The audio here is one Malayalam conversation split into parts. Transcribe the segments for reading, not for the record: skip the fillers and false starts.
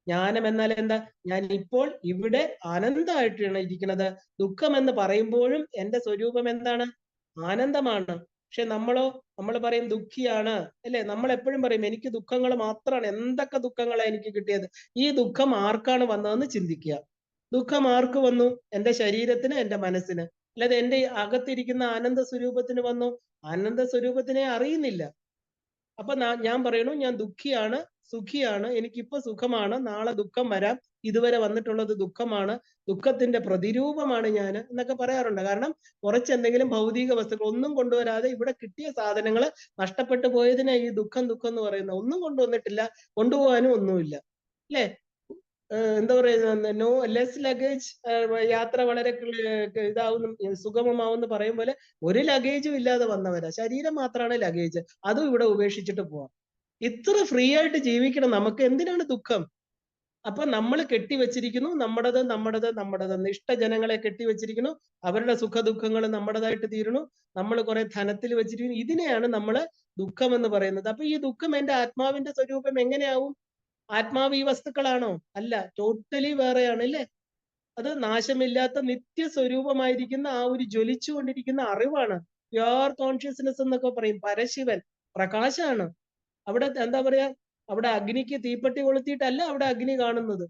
ജ്ഞാനം എന്നാൽ എന്താ? ഞാൻ ഇപ്പോൾ ഇവിടെ ആനന്ദമായിട്ടാണ് ഇരിക്കുന്നത്. ദുഃഖം എന്ന് പറയുമ്പോഴും എന്റെ സ്വരൂപം എന്താണ്? ആനന്ദമാണ്. പക്ഷെ നമ്മൾ പറയും ദുഃഖിയാണ് അല്ലെ? നമ്മൾ എപ്പോഴും പറയും എനിക്ക് ദുഃഖങ്ങൾ മാത്രമാണ്, എന്തൊക്കെ ദുഃഖങ്ങളാണ് എനിക്ക് കിട്ടിയത്. ഈ ദുഃഖം ആർക്കാണ് വന്നതെന്ന് ചിന്തിക്കുക. ദുഃഖം ആർക്ക് വന്നു? എന്റെ ശരീരത്തിന്, എന്റെ മനസ്സിന്. അല്ലാതെ എന്റെ അകത്തിരിക്കുന്ന ആനന്ദ സ്വരൂപത്തിന് വന്നു? ആനന്ദ സ്വരൂപത്തിനെ അറിയുന്നില്ല. അപ്പൊ ഞാൻ പറയണു ഞാൻ ദുഃഖിയാണ്, സുഖിയാണ്, എനിക്കിപ്പോ സുഖമാണ്, നാളെ ദുഃഖം വരാം, ഇതുവരെ വന്നിട്ടുള്ളത് ദുഃഖമാണ്, ദുഃഖത്തിന്റെ പ്രതിരൂപമാണ് ഞാൻ എന്നൊക്കെ പറയാറുണ്ട്. കാരണം കുറച്ച് എന്തെങ്കിലും ഭൗതിക വസ്തുക്കൾ ഒന്നും കൊണ്ടുവരാതെ ഇവിടെ കിട്ടിയ സാധനങ്ങൾ നഷ്ടപ്പെട്ടു പോയതിനെ ഈ ദുഃഖം ദുഃഖം എന്ന് പറയുന്നത്. ഒന്നും കൊണ്ടുവന്നിട്ടില്ല, കൊണ്ടുപോകാനും ഒന്നുമില്ല അല്ലെ? എന്താ പറയുക, നോ ലെസ് ലഗേജ്, യാത്ര വളരെ ഇതാവും, സുഗമമാവെന്ന് പറയും പോലെ ഒരു ലഗേജും ഇല്ലാതെ വന്നവരാ. ശരീരം മാത്രമാണ് ലഗേജ്, അതും ഇവിടെ ഉപേക്ഷിച്ചിട്ട് പോവാം. ഇത്ര ഫ്രീ ആയിട്ട് ജീവിക്കണം, നമുക്ക് എന്തിനാണ് ദുഃഖം? അപ്പൊ നമ്മൾ കെട്ടിവെച്ചിരിക്കുന്നു നമ്മുടേത് നമ്മുടേത് നമ്മുടേത്, ഇഷ്ടജനങ്ങളെ കെട്ടിവെച്ചിരിക്കുന്നു, അവരുടെ സുഖ ദുഃഖങ്ങൾ നമ്മുടേതായിട്ട് തീരുന്നു, നമ്മൾ കുറെ ധനത്തിൽ വെച്ചിരിക്കുന്നു. ഇതിനെയാണ് നമ്മൾ ദുഃഖം എന്ന് പറയുന്നത്. അപ്പൊ ഈ ദുഃഖം എന്റെ ആത്മാവിന്റെ സ്വരൂപം എങ്ങനെയാവും? ആത്മാവ് ഈ വസ്തുക്കളാണോ? അല്ല, ടോട്ടലി വേറെയാണ് അല്ലേ? അത് നാശമില്ലാത്ത നിത്യസ്വരൂപമായിരിക്കുന്ന ആ ഒരു ജ്വലിച്ചുകൊണ്ടിരിക്കുന്ന അറിവാണ്. പ്യുവർ കോൺഷ്യസ്നെസ് എന്നൊക്കെ പറയും. പരശിവൻ പ്രകാശമാണ്. അവിടെ എന്താ പറയാ, അവിടെ അഗ്നിക്ക് തീപ്പെട്ടി കൊളുത്തിയിട്ടല്ല അവിടെ അഗ്നി കാണുന്നത്.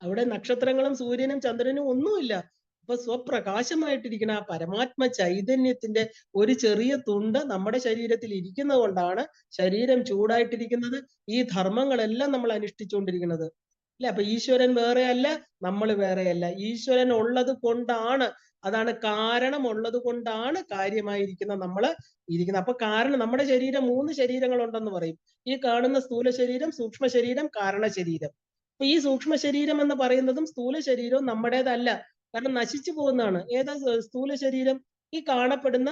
അവിടെ നക്ഷത്രങ്ങളും സൂര്യനും ചന്ദ്രനും ഒന്നുമില്ല. അപ്പൊ സ്വപ്രകാശമായിട്ടിരിക്കുന്ന ആ പരമാത്മ ചൈതന്യത്തിന്റെ ഒരു ചെറിയ തുണ്ട് നമ്മുടെ ശരീരത്തിൽ ഇരിക്കുന്നത് കൊണ്ടാണ് ശരീരം ചൂടായിട്ടിരിക്കുന്നത്, ഈ ധർമ്മങ്ങളെല്ലാം നമ്മൾ അനുഷ്ഠിച്ചുകൊണ്ടിരിക്കുന്നത് അല്ലെ? അപ്പൊ ഈശ്വരൻ വേറെയല്ല, നമ്മൾ വേറെയല്ല. ഈശ്വരൻ ഉള്ളത് കൊണ്ടാണ്, അതാണ് കാരണം, ഉള്ളത് കൊണ്ടാണ് കാര്യമായിരിക്കുന്ന നമ്മൾ ഇരിക്കുന്നത്. അപ്പൊ കാരണം, നമ്മുടെ ശരീരം 3 ശരീരങ്ങൾ ഉണ്ടെന്ന് പറയും. ഈ കാണുന്ന സ്ഥൂല ശരീരം, സൂക്ഷ്മ ശരീരം, കാരണ ശരീരം. അപ്പൊ ഈ സൂക്ഷ്മ ശരീരം എന്ന് പറയുന്നതും സ്ഥൂല ശരീരവും നമ്മുടേതല്ല, കാരണം നശിച്ചു പോകുന്നതാണ്. ഏതാ സ്ഥൂല ശരീരം? ഈ കാണപ്പെടുന്ന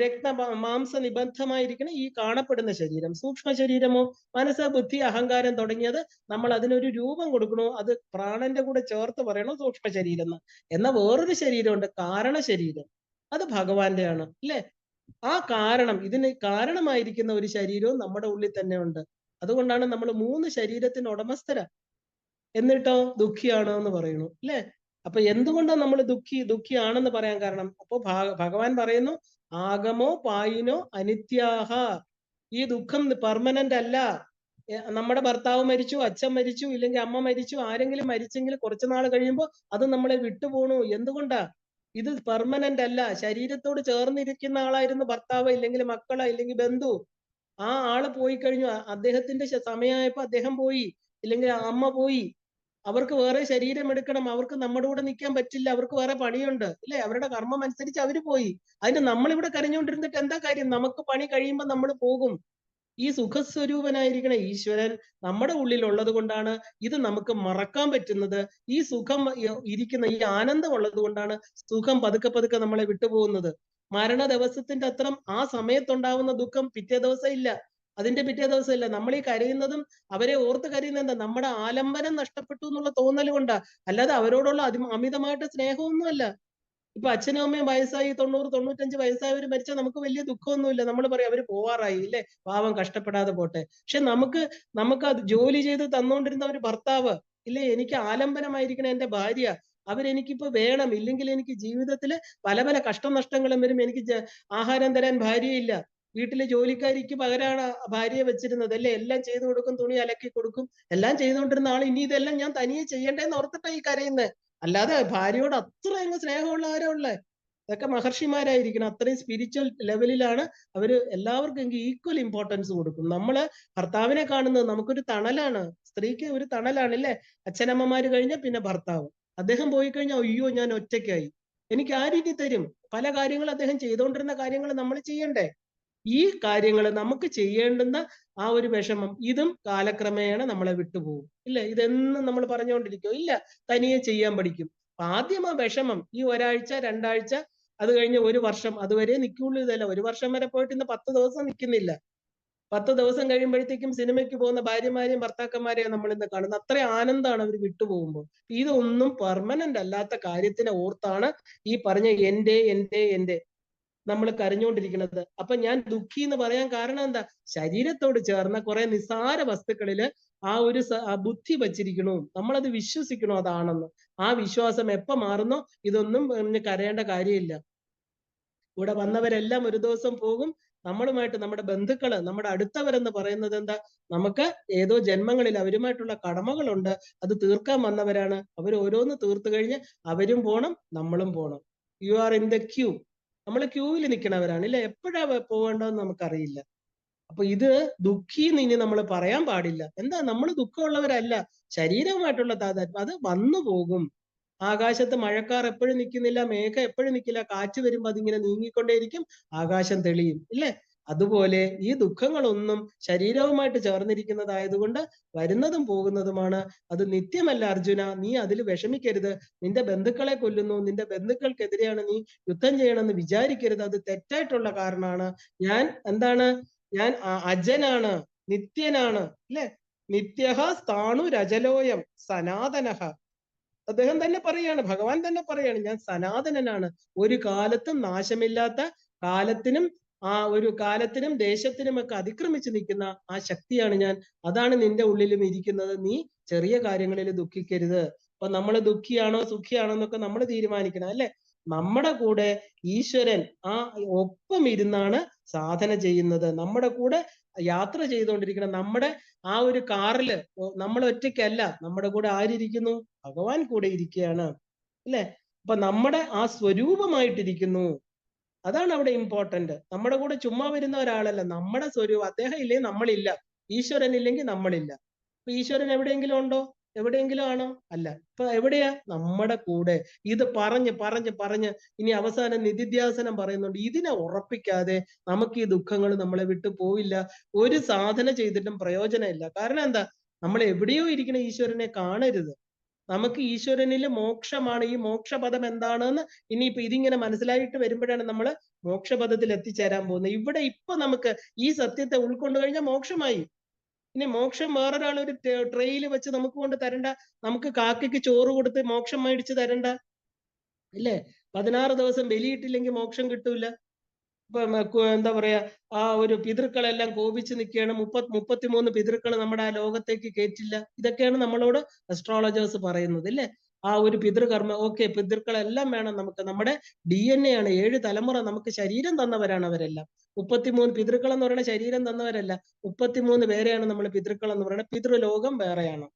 രക്ത മാംസ നിബന്ധമായിരിക്കുന്ന ഈ കാണപ്പെടുന്ന ശരീരം. സൂക്ഷ്മ ശരീരമോ? മനസ്സ്, ബുദ്ധി, അഹങ്കാരം തുടങ്ങിയത് നമ്മൾ അതിനൊരു രൂപം കൊടുക്കണോ, അത് പ്രാണന്റെ കൂടെ ചേർത്ത് പറയണോ സൂക്ഷ്മ ശരീരം എന്ന്. എന്നാൽ വേറൊരു ശരീരമുണ്ട്, കാരണ ശരീരം. അത് ഭഗവാന്റെ ആണ് അല്ലെ? ആ കാരണം, ഇതിന് കാരണമായിരിക്കുന്ന ഒരു ശരീരവും നമ്മുടെ ഉള്ളിൽ തന്നെ ഉണ്ട്. അതുകൊണ്ടാണ് നമ്മൾ 3 ശരീരത്തിന് ഉടമസ്ഥരാ. എന്നിട്ടോ ദുഃഖിയാണോ എന്ന് പറയുന്നു അല്ലെ? അപ്പൊ എന്തുകൊണ്ടാണ് നമ്മൾ ദുഃഖിയാണെന്ന് പറയാൻ കാരണം? അപ്പൊ ഭഗവാൻ പറയുന്നു, ആഗമോ പായിനോ അനിത്യാഹ. ഈ ദുഃഖം പെർമനന്റ് അല്ല. നമ്മുടെ ഭർത്താവ് മരിച്ചു, അച്ഛൻ മരിച്ചു, ഇല്ലെങ്കിൽ അമ്മ മരിച്ചു, ആരെങ്കിലും മരിച്ചെങ്കിൽ കുറച്ചു നാൾ കഴിയുമ്പോൾ അത് നമ്മളെ വിട്ടുപോണു. എന്തുകൊണ്ടാ? ഇത് പെർമനന്റ് അല്ല. ശരീരത്തോട് ചേർന്നിരിക്കുന്ന ആളായിരുന്നു ഭർത്താവ്, ഇല്ലെങ്കിൽ മക്കള്, ഇല്ലെങ്കിൽ ബന്ധു. ആ ആള് പോയി കഴിഞ്ഞു, അദ്ദേഹത്തിന്റെ സമയമായപ്പോ അദ്ദേഹം പോയി, ഇല്ലെങ്കിൽ അമ്മ പോയി. അവർക്ക് വേറെ ശരീരം എടുക്കണം, അവർക്ക് നമ്മുടെ കൂടെ നിൽക്കാൻ പറ്റില്ല, അവർക്ക് വേറെ പണിയുണ്ട് അല്ലെ? അവരുടെ കർമ്മം അനുസരിച്ച് അവര് പോയി. അതിന് നമ്മളിവിടെ കരഞ്ഞുകൊണ്ടിരുന്നിട്ട് എന്താ കാര്യം? നമുക്ക് പണി കഴിയുമ്പോൾ നമ്മൾ പോകും. ഈ സുഖസ്വരൂപനായിരിക്കണ ഈശ്വരൻ നമ്മുടെ ഉള്ളിൽ ഉള്ളത് കൊണ്ടാണ് ഇത് നമുക്ക് മറക്കാൻ പറ്റുന്നത്. ഈ സുഖം ഇരിക്കുന്ന ഈ ആനന്ദം ഉള്ളത് കൊണ്ടാണ് സുഖം പതുക്കെ പതുക്കെ നമ്മളെ വിട്ടുപോകുന്നത്. മരണ ദിവസത്തിന്റെ അത്രം ആ സമയത്തുണ്ടാവുന്ന ദുഃഖം പിറ്റേ ദിവസം ഇല്ല, അതിന്റെ പിറ്റേ ദിവസം ഇല്ല. നമ്മൾ ഈ കരയുന്നതും അവരെ ഓർത്ത് കരയുന്നത് എന്താ? നമ്മുടെ ആലംബനം നഷ്ടപ്പെട്ടു എന്നുള്ള തോന്നൽ കൊണ്ടാ, അല്ലാതെ അവരോടുള്ള അമിതമായിട്ട് സ്നേഹമൊന്നുമല്ല. ഇപ്പൊ അച്ഛനും അമ്മയും വയസ്സായി 90, 95 വയസ്സായവർ മരിച്ചാൽ നമുക്ക് വലിയ ദുഃഖമൊന്നുമില്ല. നമ്മൾ പറയും അവര് പോവാറായി ഇല്ലേ, പാവം കഷ്ടപ്പെടാതെ പോട്ടെ. പക്ഷെ നമുക്ക് അത് ജോലി ചെയ്ത് തന്നുകൊണ്ടിരുന്ന ഒരു ഭർത്താവ് ഇല്ലേ, എനിക്ക് ആലംബനമായിരിക്കണ എന്റെ ഭാര്യ, അവരെനിക്കിപ്പോ വേണം, ഇല്ലെങ്കിൽ എനിക്ക് ജീവിതത്തില് പല പല കഷ്ടനഷ്ടങ്ങളും വരും. എനിക്ക് ആഹാരം തരാൻ ഭാര്യയില്ല, വീട്ടിലെ ജോലിക്കാരിക്ക് പകരമാണ് ഭാര്യയെ വെച്ചിരുന്നത് അല്ലെ? എല്ലാം ചെയ്തു കൊടുക്കും, തുണി അലക്കി കൊടുക്കും, എല്ലാം ചെയ്തുകൊണ്ടിരുന്ന ആൾ ഇനി ഇതെല്ലാം ഞാൻ തനിയെ ചെയ്യണ്ടേന്ന് ഓർത്തിട്ടാ ഈ കരയുന്നത്. അല്ലാതെ ഭാര്യയോട് അത്ര അങ്ങ് സ്നേഹമുള്ള ആരാ ഉള്ളേ? ഇതൊക്കെ മഹർഷിമാരായിരിക്കണം. അത്രയും സ്പിരിച്വൽ ലെവലിലാണ് അവര് എല്ലാവർക്കും ഈക്വൽ ഇമ്പോർട്ടൻസ് കൊടുക്കും. നമ്മള് ഭർത്താവിനെ കാണുന്നത് നമുക്കൊരു തണലാണ്, സ്ത്രീക്ക് ഒരു തണലാണ് അല്ലേ? അച്ഛനമ്മമാര് കഴിഞ്ഞാൽ പിന്നെ ഭർത്താവ്. അദ്ദേഹം പോയി കഴിഞ്ഞാൽ അയ്യോ ഞാൻ ഒറ്റയ്ക്കായി, എനിക്ക് ആരിനി തരും? പല കാര്യങ്ങൾ അദ്ദേഹം ചെയ്തുകൊണ്ടിരുന്ന കാര്യങ്ങൾ നമ്മൾ ചെയ്യണ്ടേ? ഈ കാര്യങ്ങൾ നമുക്ക് ചെയ്യേണ്ടുന്ന ആ ഒരു വിഷമം, ഇതും കാലക്രമേണ നമ്മളെ വിട്ടുപോകും ഇല്ല? ഇതെന്നും നമ്മൾ പറഞ്ഞുകൊണ്ടിരിക്കോ? ഇല്ല, തനിയെ ചെയ്യാൻ പഠിക്കും. ആദ്യം ആ വിഷമം ഈ ഒരാഴ്ച 2 ആഴ്ച, അത് കഴിഞ്ഞ് 1 വർഷം, അതുവരെ നിൽക്കുള്ളൂ. ഇതല്ല 1 വർഷം വരെ പോയിട്ട് ഇന്ന് 10 ദിവസം നിൽക്കുന്നില്ല. 10 ദിവസം കഴിയുമ്പോഴത്തേക്കും സിനിമയ്ക്ക് പോകുന്ന ഭാര്യമാരെയും ഭർത്താക്കന്മാരെയും നമ്മൾ ഇന്ന് കാണുന്നത്. അത്ര ആനന്ദമാണ് അവർ വിട്ടുപോകുമ്പോൾ. ഇതൊന്നും പെർമനന്റ് അല്ലാത്ത കാര്യത്തിനെ ഓർത്താണ് ഈ പറഞ്ഞ എന്റെ നമ്മൾ കരഞ്ഞുകൊണ്ടിരിക്കുന്നത്. അപ്പൊ ഞാൻ ദുഃഖി എന്ന് പറയാൻ കാരണം എന്താ? ശരീരത്തോട് ചേർന്ന കുറെ നിസ്സാര വസ്തുക്കളില് ആ ഒരു ബുദ്ധി വച്ചിരിക്കണു, നമ്മളത് വിശ്വസിക്കണു അതാണെന്ന്. ആ വിശ്വാസം എപ്പോ മാറുന്നോ ഇതൊന്നും കരയേണ്ട കാര്യമില്ല. ഇവിടെ വന്നവരെല്ലാം ഒരു ദിവസം പോകും. നമ്മളുമായിട്ട് നമ്മുടെ ബന്ധുക്കള്, നമ്മുടെ അടുത്തവരെന്ന് പറയുന്നത് എന്താ? നമുക്ക് ഏതോ ജന്മങ്ങളിൽ അവരുമായിട്ടുള്ള കടമകളുണ്ട്, അത് തീർക്കാൻ വന്നവരാണ്. അവർ ഓരോന്ന് തീർത്തു കഴിഞ്ഞ് അവരും പോണം, നമ്മളും പോണം. You are in the queue. നമ്മൾ ക്യൂവിൽ നിൽക്കണവരാണ് ഇല്ല. എപ്പോഴാ പോകേണ്ടതെന്ന് നമുക്കറിയില്ല. അപ്പൊ ഇത് ദുഃഖിന്ന് ഇനി നമ്മൾ പറയാൻ പാടില്ല. എന്താ? നമ്മൾ ദുഃഖമുള്ളവരല്ല. ശരീരവുമായിട്ടുള്ള താതാത്മ്യം അത് വന്നു പോകും. ആകാശത്ത് മഴക്കാർ എപ്പോഴും നിൽക്കുന്നില്ല, മേഘം എപ്പോഴും നിൽക്കില്ല. കാറ്റ് വരുമ്പോൾ അതിങ്ങനെ നീങ്ങിക്കൊണ്ടേയിരിക്കും, ആകാശം തെളിയും ഇല്ലേ? അതുപോലെ ഈ ദുഃഖങ്ങളൊന്നും ശരീരവുമായിട്ട് ചേർന്നിരിക്കുന്നതായതുകൊണ്ട് വരുന്നതും പോകുന്നതുമാണ്. അത് നിത്യമല്ല അർജുന. നീ അതിൽ വിഷമിക്കരുത്. നിന്റെ ബന്ധുക്കളെ കൊല്ലുന്നു, നിന്റെ ബന്ധുക്കൾക്കെതിരെയാണ് നീ യുദ്ധം ചെയ്യണമെന്ന് വിചാരിക്കരുത്. അത് തെറ്റായിട്ടുള്ള കാരണമാണ്. ഞാൻ എന്താണ്? ഞാൻ അജനാണ്, നിത്യനാണ് അല്ലെ? നിത്യഹ സ്ഥാണു രജലോയം സനാതനഹ. അദ്ദേഹം തന്നെ പറയാണ്, ഭഗവാൻ തന്നെ പറയാണ്, ഞാൻ സനാതനനാണ്, ഒരു കാലത്തും നാശമില്ലാത്ത, കാലത്തിനും കാലത്തിനും ദേശത്തിനും ഒക്കെ അതിക്രമിച്ച് നിൽക്കുന്ന ആ ശക്തിയാണ് ഞാൻ. അതാണ് നിന്റെ ഉള്ളിലും ഇരിക്കുന്നത്. നീ ചെറിയ കാര്യങ്ങളിൽ ദുഃഖിക്കരുത്. അപ്പൊ നമ്മൾ ദുഃഖിയാണോ സുഖിയാണോ എന്നൊക്കെ നമ്മൾ തീരുമാനിക്കണം അല്ലെ? നമ്മുടെ കൂടെ ഈശ്വരൻ ഒപ്പം ഇരുന്നാണ് സാധന ചെയ്യുന്നത്. നമ്മുടെ കൂടെ യാത്ര ചെയ്തുകൊണ്ടിരിക്കണം. നമ്മുടെ ആ ഒരു കാറില് നമ്മൾ ഒറ്റയ്ക്കല്ല, നമ്മുടെ കൂടെ ആരിയ്ക്കുന്നു? ഭഗവാൻ കൂടെ ഇരിക്കുകയാണ് അല്ലെ? അപ്പൊ നമ്മുടെ ആ സ്വരൂപമായിട്ടിരിക്കുന്നു. അതാണ് അവിടെ ഇമ്പോർട്ടന്റ്. നമ്മുടെ കൂടെ ചുമ്മാ വരുന്ന ഒരാളല്ല, നമ്മുടെ സ്വരൂപം. അദ്ദേഹം ഇല്ലേ നമ്മളില്ല, ഈശ്വരൻ ഇല്ലെങ്കിൽ നമ്മളില്ല. അപ്പൊ ഈശ്വരൻ എവിടെയെങ്കിലും ഉണ്ടോ? എവിടെയെങ്കിലും ആണോ? അല്ല. ഇപ്പൊ എവിടെയാ? നമ്മുടെ കൂടെ. ഇത് പറഞ്ഞ് പറഞ്ഞ് പറഞ്ഞ് ഇനി അവസാനം നിധിധ്യാസനം പറയുന്നുണ്ട്. ഇതിനെ ഉറപ്പിക്കാതെ നമുക്ക് ഈ ദുഃഖങ്ങൾ നമ്മളെ വിട്ടു പോവില്ല. ഒരു സാധന ചെയ്തിട്ടും പ്രയോജനമില്ല. കാരണം എന്താ? നമ്മൾ എവിടെയോ ഇരിക്കുന്ന ഈശ്വരനെ കാണരുത്. നമുക്ക് ഈശ്വരനില് മോക്ഷമാണ്. ഈ മോക്ഷപദം എന്താണെന്ന് ഇനിയിപ്പോ ഇതിങ്ങനെ മനസ്സിലായിട്ട് വരുമ്പോഴാണ് നമ്മൾ മോക്ഷപദത്തിൽ എത്തിച്ചേരാൻ പോകുന്നത്. ഇവിടെ ഇപ്പൊ നമുക്ക് ഈ സത്യത്തെ ഉൾക്കൊണ്ടു കഴിഞ്ഞാൽ മോക്ഷമായി. ഇനി മോക്ഷം വേറൊരാൾ ഒരു ട്രെയിൽ വെച്ച് നമുക്ക് കൊണ്ട് തരണ്ട. നമുക്ക് കാക്കയ്ക്ക് ചോറ് കൊടുത്ത് മോക്ഷം മേടിച്ച് തരണ്ട ഇല്ലേ? 16 ദിവസം ബലിയിട്ടില്ലെങ്കിൽ മോക്ഷം കിട്ടൂല. ഇപ്പൊ എന്താ പറയാ, ആ ഒരു പിതൃക്കളെല്ലാം കോപിച്ച് നിൽക്കുകയാണ്. 33 പിതൃക്കൾ നമ്മുടെ ആ ലോകത്തേക്ക് കയറ്റില്ല. ഇതൊക്കെയാണ് നമ്മളോട് അസ്ട്രോളജേഴ്സ് പറയുന്നത് അല്ലേ? ആ ഒരു പിതൃകർമ്മ ഓക്കെ, പിതൃക്കളെല്ലാം വേണം നമുക്ക്. നമ്മുടെ DNA ആണ്. 7 തലമുറ നമുക്ക് ശരീരം തന്നവരാണ് അവരെല്ലാം. 33 പിതൃക്കൾ എന്ന് പറയുന്ന ശരീരം തന്നവരല്ല. 33 പേരെയാണ് നമ്മൾ പിതൃക്കൾ എന്ന് പറയുന്നത്. പിതൃലോകം വേറെയാണ്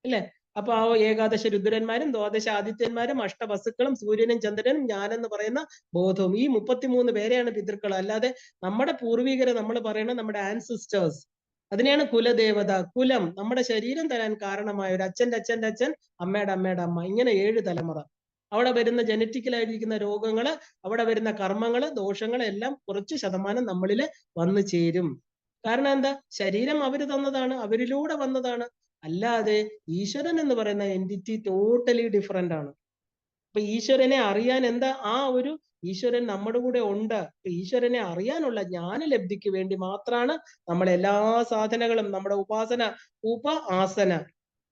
അല്ലെ? അപ്പൊ ആ ഏകാദശ രുദ്രന്മാരും ദ്വാദശ ആദിത്യന്മാരും അഷ്ടവസുക്കളും സൂര്യനും ചന്ദ്രനും ഞാനെന്ന് പറയുന്ന ബോധവും, ഈ 33 പേരെയാണ് പിതൃക്കൾ. അല്ലാതെ നമ്മുടെ പൂർവികരെ നമ്മൾ പറയണത് നമ്മുടെ ആൻസിസ്റ്റേഴ്സ്. അതിനെയാണ് കുലദേവത. കുലം നമ്മുടെ ശരീരം തരാൻ കാരണമായ ഒരു അച്ഛന്റെ അച്ഛന്റെ അച്ഛൻ, അമ്മയുടെ അമ്മയുടെ അമ്മ, ഇങ്ങനെ 7 തലമുറ. അവിടെ വരുന്ന ജനറ്റിക്കലായിരിക്കുന്ന രോഗങ്ങള്, അവിടെ വരുന്ന കർമ്മങ്ങള്, ദോഷങ്ങള് എല്ലാം കുറച്ച് ശതമാനം നമ്മളില് വന്നു ചേരും. കാരണം എന്താ? ശരീരം അവര് തന്നതാണ്, അവരിലൂടെ വന്നതാണ്. അല്ലാതെ ഈശ്വരൻ എന്ന് പറയുന്ന എൻറ്റിറ്റി ടോട്ടലി ഡിഫറെന്റ് ആണ്. അപ്പൊ ഈശ്വരനെ അറിയാൻ എന്താ? ആ ഒരു ഈശ്വരൻ നമ്മുടെ കൂടെ ഉണ്ട്. ഈശ്വരനെ അറിയാനുള്ള ജ്ഞാനലബ്ധിക്ക് വേണ്ടി മാത്രമാണ് നമ്മൾ എല്ലാ സാധനങ്ങളും, നമ്മുടെ ഉപാസന, ആസന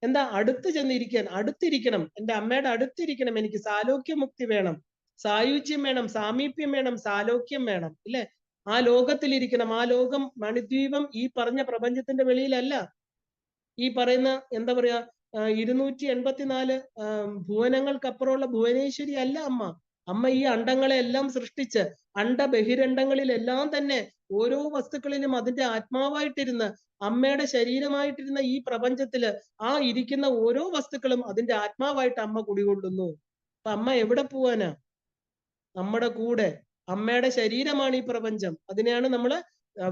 എന്താ? അടുത്ത് ചെന്നിരിക്കാൻ, അടുത്തിരിക്കണം. എൻ്റെ അമ്മയുടെ അടുത്തിരിക്കണം. എനിക്ക് സാലോക്യമുക്തി വേണം, സായുജ്യം വേണം, സാമീപ്യം വേണം, സാലോക്യം വേണം ഇല്ലേ? ആ ലോകത്തിലിരിക്കണം. ആ ലോകം മണിദ്വീപം ഈ പറഞ്ഞ പ്രപഞ്ചത്തിന്റെ വെളിയിലല്ല. ഈ പറയുന്ന എന്താ പറയാ 284 ഭുവനങ്ങൾക്കപ്പുറമുള്ള ഭുവനേശ്വരി അല്ല അമ്മ. അമ്മ ഈ അണ്ടങ്ങളെ എല്ലാം സൃഷ്ടിച്ച് ബഹിരണ്ടങ്ങളിലെല്ലാം തന്നെ ഓരോ വസ്തുക്കളിലും അതിന്റെ ആത്മാവായിട്ടിരുന്ന്, അമ്മയുടെ ശരീരമായിട്ടിരുന്ന ഈ പ്രപഞ്ചത്തില് ആ ഇരിക്കുന്ന ഓരോ വസ്തുക്കളും അതിന്റെ ആത്മാവായിട്ട് അമ്മ കുടികൊള്ളുന്നു. അപ്പൊ അമ്മ എവിടെ പോവാനാ? നമ്മുടെ കൂടെ. അമ്മയുടെ ശരീരമാണ് ഈ പ്രപഞ്ചം. അതിനെയാണ് നമ്മള്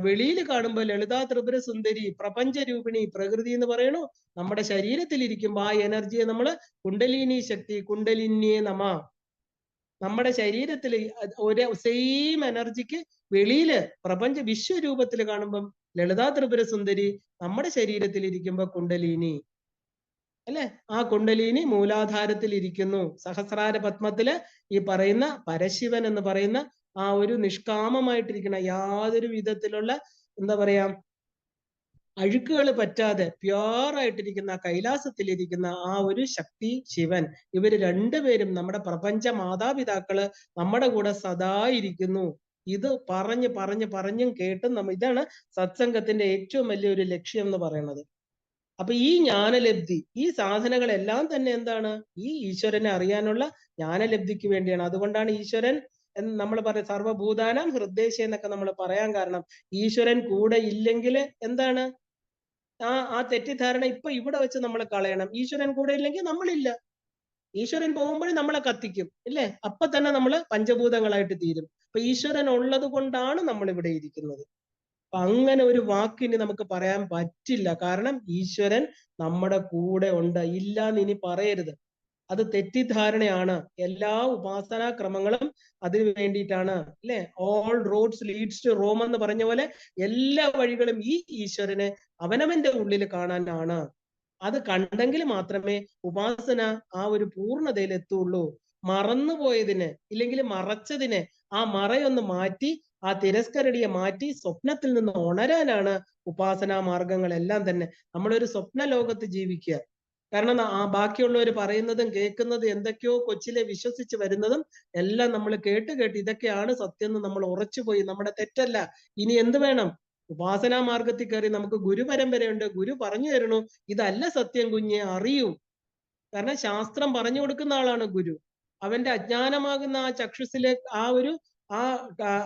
വെളിയിൽ കാണുമ്പോൾ ലളിതാ ത്രിപുര സുന്ദരി, പ്രപഞ്ചരൂപിണി, പ്രകൃതി എന്ന് പറയണു. നമ്മുടെ ശരീരത്തിൽ ഇരിക്കുമ്പോ ആ എനർജിയെ നമ്മള് കുണ്ടലിനി ശക്തി, കുണ്ടലിനിയെ നമ്മുടെ ശരീരത്തിൽ ഒരു സെയിം എനർജിക്ക് വെളിയില് പ്രപഞ്ച വിശ്വരൂപത്തിൽ കാണുമ്പം ലളിതാ ത്രിപുര സുന്ദരി, നമ്മുടെ ശരീരത്തിൽ ഇരിക്കുമ്പോ കുണ്ടലിനി അല്ലെ? ആ കുണ്ടലിനി മൂലാധാരത്തിൽ ഇരിക്കുന്നു. സഹസ്രാര പത്മത്തില് ഈ പറയുന്ന പരശിവൻ എന്ന് പറയുന്ന ആ ഒരു നിഷ്കാമമായിട്ടിരിക്കുന്ന, യാതൊരു വിധത്തിലുള്ള എന്താ പറയാ അഴുക്കുകൾ പറ്റാതെ പ്യുവറായിട്ടിരിക്കുന്ന കൈലാസത്തിലിരിക്കുന്ന ആ ഒരു ശക്തി ശിവൻ, ഇവര് രണ്ടുപേരും നമ്മുടെ പ്രപഞ്ച മാതാപിതാക്കള് നമ്മുടെ കൂടെ സദാ ഇരിക്കുന്നു. ഇത് പറഞ്ഞും കേട്ടും ഇതാണ് സത്സംഗത്തിന്റെ ഏറ്റവും വലിയൊരു ലക്ഷ്യം എന്ന് പറയുന്നത്. അപ്പൊ ഈ ജ്ഞാനലബ്ധി, ഈ സാധനങ്ങളെല്ലാം തന്നെ എന്താണ്? ഈ ഈശ്വരനെ അറിയാനുള്ള ജ്ഞാനലബ്ധിക്ക് വേണ്ടിയാണ്. അതുകൊണ്ടാണ് ഈശ്വരൻ എന്ന് നമ്മൾ പറയും സർവഭൂതാനാം ഹൃദ്ദേശ എന്നൊക്കെ നമ്മൾ പറയാൻ കാരണം, ഈശ്വരൻ കൂടെ ഇല്ലെങ്കിൽ എന്താണ് ആ തെറ്റിദ്ധാരണ ഇപ്പൊ ഇവിടെ വെച്ച് നമ്മൾ കളയണം. ഈശ്വരൻ കൂടെ ഇല്ലെങ്കിൽ നമ്മളില്ല. ഈശ്വരൻ പോകുമ്പോഴേ നമ്മളെ കത്തിക്കും, ഇല്ലേ? അപ്പൊ തന്നെ നമ്മൾ പഞ്ചഭൂതങ്ങളായിട്ട് തീരും. അപ്പൊ ഈശ്വരൻ ഉള്ളത് കൊണ്ടാണ് നമ്മൾ ഇവിടെ ഇരിക്കുന്നത്. അപ്പൊ അങ്ങനെ ഒരു വാക്കിന് നമുക്ക് പറയാൻ പറ്റില്ല. കാരണം ഈശ്വരൻ നമ്മുടെ കൂടെ ഉണ്ട്. ഇല്ലാന്ന് ഇനി പറയരുത്. അത് തെറ്റിദ്ധാരണയാണ്. എല്ലാ ഉപാസനാ ക്രമങ്ങളും അതിനു വേണ്ടിയിട്ടാണ്, അല്ലെ? All roads leads to Rome എന്ന് പറഞ്ഞ പോലെ എല്ലാ വഴികളും ഈ ഈശ്വരനെ അവനവന്റെ ഉള്ളിൽ കാണാനാണ്. അത് കണ്ടെങ്കിൽ മാത്രമേ ഉപാസന ആ ഒരു പൂർണ്ണതയിൽ എത്തുള്ളൂ. മറന്നുപോയതിന് ഇല്ലെങ്കിൽ മറച്ചതിനെ ആ മറയൊന്ന് മാറ്റി, ആ തിരസ്കരടിയെ മാറ്റി സ്വപ്നത്തിൽ നിന്ന് ഉണരാനാണ് ഉപാസനാ മാർഗങ്ങളെല്ലാം തന്നെ. നമ്മളൊരു സ്വപ്ന ലോകത്ത് ജീവിക്കുക. കാരണം ആ ബാക്കിയുള്ളവർ പറയുന്നതും കേൾക്കുന്നതും എന്തൊക്കെയോ കൊച്ചിലെ വിശ്വസിച്ച് വരുന്നതും എല്ലാം നമ്മൾ കേട്ട് ഇതൊക്കെയാണ് സത്യം എന്ന് നമ്മൾ ഉറച്ചുപോയി. നമ്മുടെ തെറ്റല്ല. ഇനി എന്ത് വേണം? ഉപാസനാ മാർഗത്തിൽ കയറി നമുക്ക് ഗുരു പരമ്പരയുണ്ട്. ഗുരു പറഞ്ഞു തരണു, ഇതല്ല സത്യം കുഞ്ഞെ, അറിയൂ. കാരണം ശാസ്ത്രം പറഞ്ഞു കൊടുക്കുന്ന ആളാണ് ഗുരു. അവന്റെ അജ്ഞാനമാകുന്ന ആ ചക്ഷുസിലെ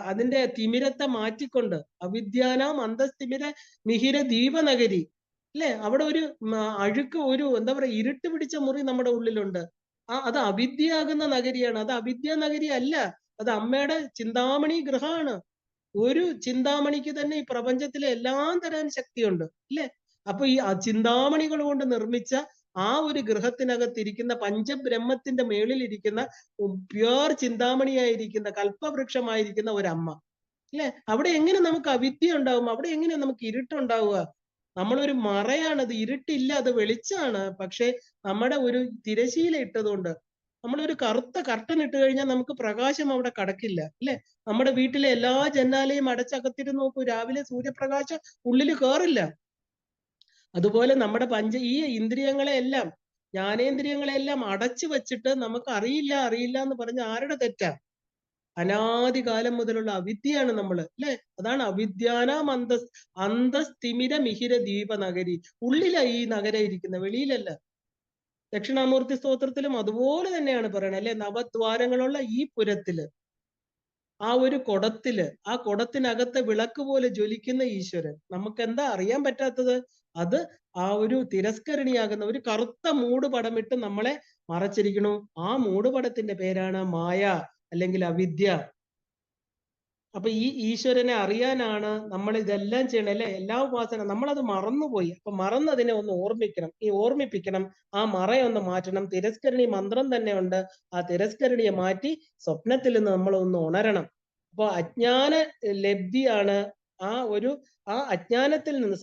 അതിന്റെ തിമിരത്തെ മാറ്റിക്കൊണ്ട്, അവിദ്യാനാം അന്തസ്തിമിര മിഹിര ദീപനഗരി, അല്ലെ? അവിടെ ഒരു അഴുക്ക്, ഒരു എന്താ പറയാ, ഇരുട്ട് പിടിച്ച മുറി നമ്മുടെ ഉള്ളിലുണ്ട്. അത് അവിദ്യയാകുന്ന നഗരിയാണ്. അത് അവിദ്യ നഗരി അല്ല, അത് അമ്മയുടെ ചിന്താമണി ഗൃഹമാണ്. ഒരു ചിന്താമണിക്ക് തന്നെ ഈ പ്രപഞ്ചത്തിലെ എല്ലാം തരാൻ ശക്തിയുണ്ട്, അല്ലെ? അപ്പൊ ഈ ചിന്താമണികൾ കൊണ്ട് നിർമ്മിച്ച ആ ഒരു ഗൃഹത്തിനകത്തിരിക്കുന്ന പഞ്ചബ്രഹ്മത്തിന്റെ മേളിലിരിക്കുന്ന പ്യുവർ ചിന്താമണിയായിരിക്കുന്ന കൽപ്പവൃക്ഷമായിരിക്കുന്ന ഒരമ്മ, അല്ലെ? അവിടെ എങ്ങനെ നമുക്ക് അവിദ്യ ഉണ്ടാവും? അവിടെ എങ്ങനെ നമുക്ക് ഇരുട്ടുണ്ടാവുക? നമ്മളൊരു മറയാണ്. അത് ഇരുട്ടില്ല, അത് വെളിച്ചാണ്. പക്ഷെ നമ്മുടെ ഒരു തിരശീല ഇട്ടതുകൊണ്ട്, നമ്മളൊരു കറുത്ത കർട്ടൻ ഇട്ട് കഴിഞ്ഞാൽ നമുക്ക് പ്രകാശം അവിടെ കടക്കില്ല, അല്ലെ? നമ്മുടെ വീട്ടിലെ എല്ലാ ജന്നാലയും അടച്ചകത്തിരുന്ന് നോക്കൂ, രാവിലെ സൂര്യപ്രകാശം ഉള്ളിൽ കയറില്ല. അതുപോലെ നമ്മുടെ ഈ ഇന്ദ്രിയങ്ങളെല്ലാം, ജ്ഞാനേന്ദ്രിയങ്ങളെല്ലാം അടച്ചു വെച്ചിട്ട് നമുക്ക് അറിയില്ല എന്ന് പറഞ്ഞ ആരുടെ തെറ്റാ? അനാദികാലം മുതലുള്ള അവിദ്യയാണ് നമ്മൾ, അല്ലെ? അതാണ് അവിദ്യാനാം അന്തസ്തിമിര മിഹിര ദീപ നഗരി. ഉള്ളിലാ ഈ നഗരം ഇരിക്കുന്നത്, വെളിയിലല്ല. ദക്ഷിണാമൂർത്തി സ്തോത്രത്തിലും അതുപോലെ തന്നെയാണ് പറയണത്, അല്ലെ? നവദ്വാരങ്ങളുള്ള ഈ പുരത്തില്, ആ ഒരു കുടത്തില്, ആ കുടത്തിനകത്തെ വിളക്ക് പോലെ ജ്വലിക്കുന്ന ഈശ്വരൻ. നമുക്ക് എന്താ അറിയാൻ പറ്റാത്തത്? അത് ആ ഒരു തിരസ്കരണിയാകുന്ന ഒരു കറുത്ത മൂടുപടമിട്ട് നമ്മളെ മറച്ചിരിക്കണു. ആ മൂടുപടത്തിന്റെ പേരാണ് മായ, അല്ലെങ്കിൽ അവിദ്യ. അപ്പൊ ഈ ഈശ്വരനെ അറിയാനാണ് നമ്മൾ ഇതെല്ലാം ചെയ്യണം, അല്ലെ? എല്ലാ ഉപാസന നമ്മളത് മറന്നുപോയി. അപ്പൊ മറന്നതിനെ ഒന്ന് ഓർമ്മിക്കണം, ഓർമ്മിപ്പിക്കണം. ആ മറയൊന്ന് മാറ്റണം. തിരസ്കരണി മന്ത്രം തന്നെ ഉണ്ട്. ആ തിരസ്കരണിയെ മാറ്റി സ്വപ്നത്തിൽ നിന്ന് നമ്മൾ ഒന്ന് ഉണരണം. അപ്പൊ അജ്ഞാന ലബ്ധിയാണ് ആ അജ്ഞാനത്തിൽ നിന്ന്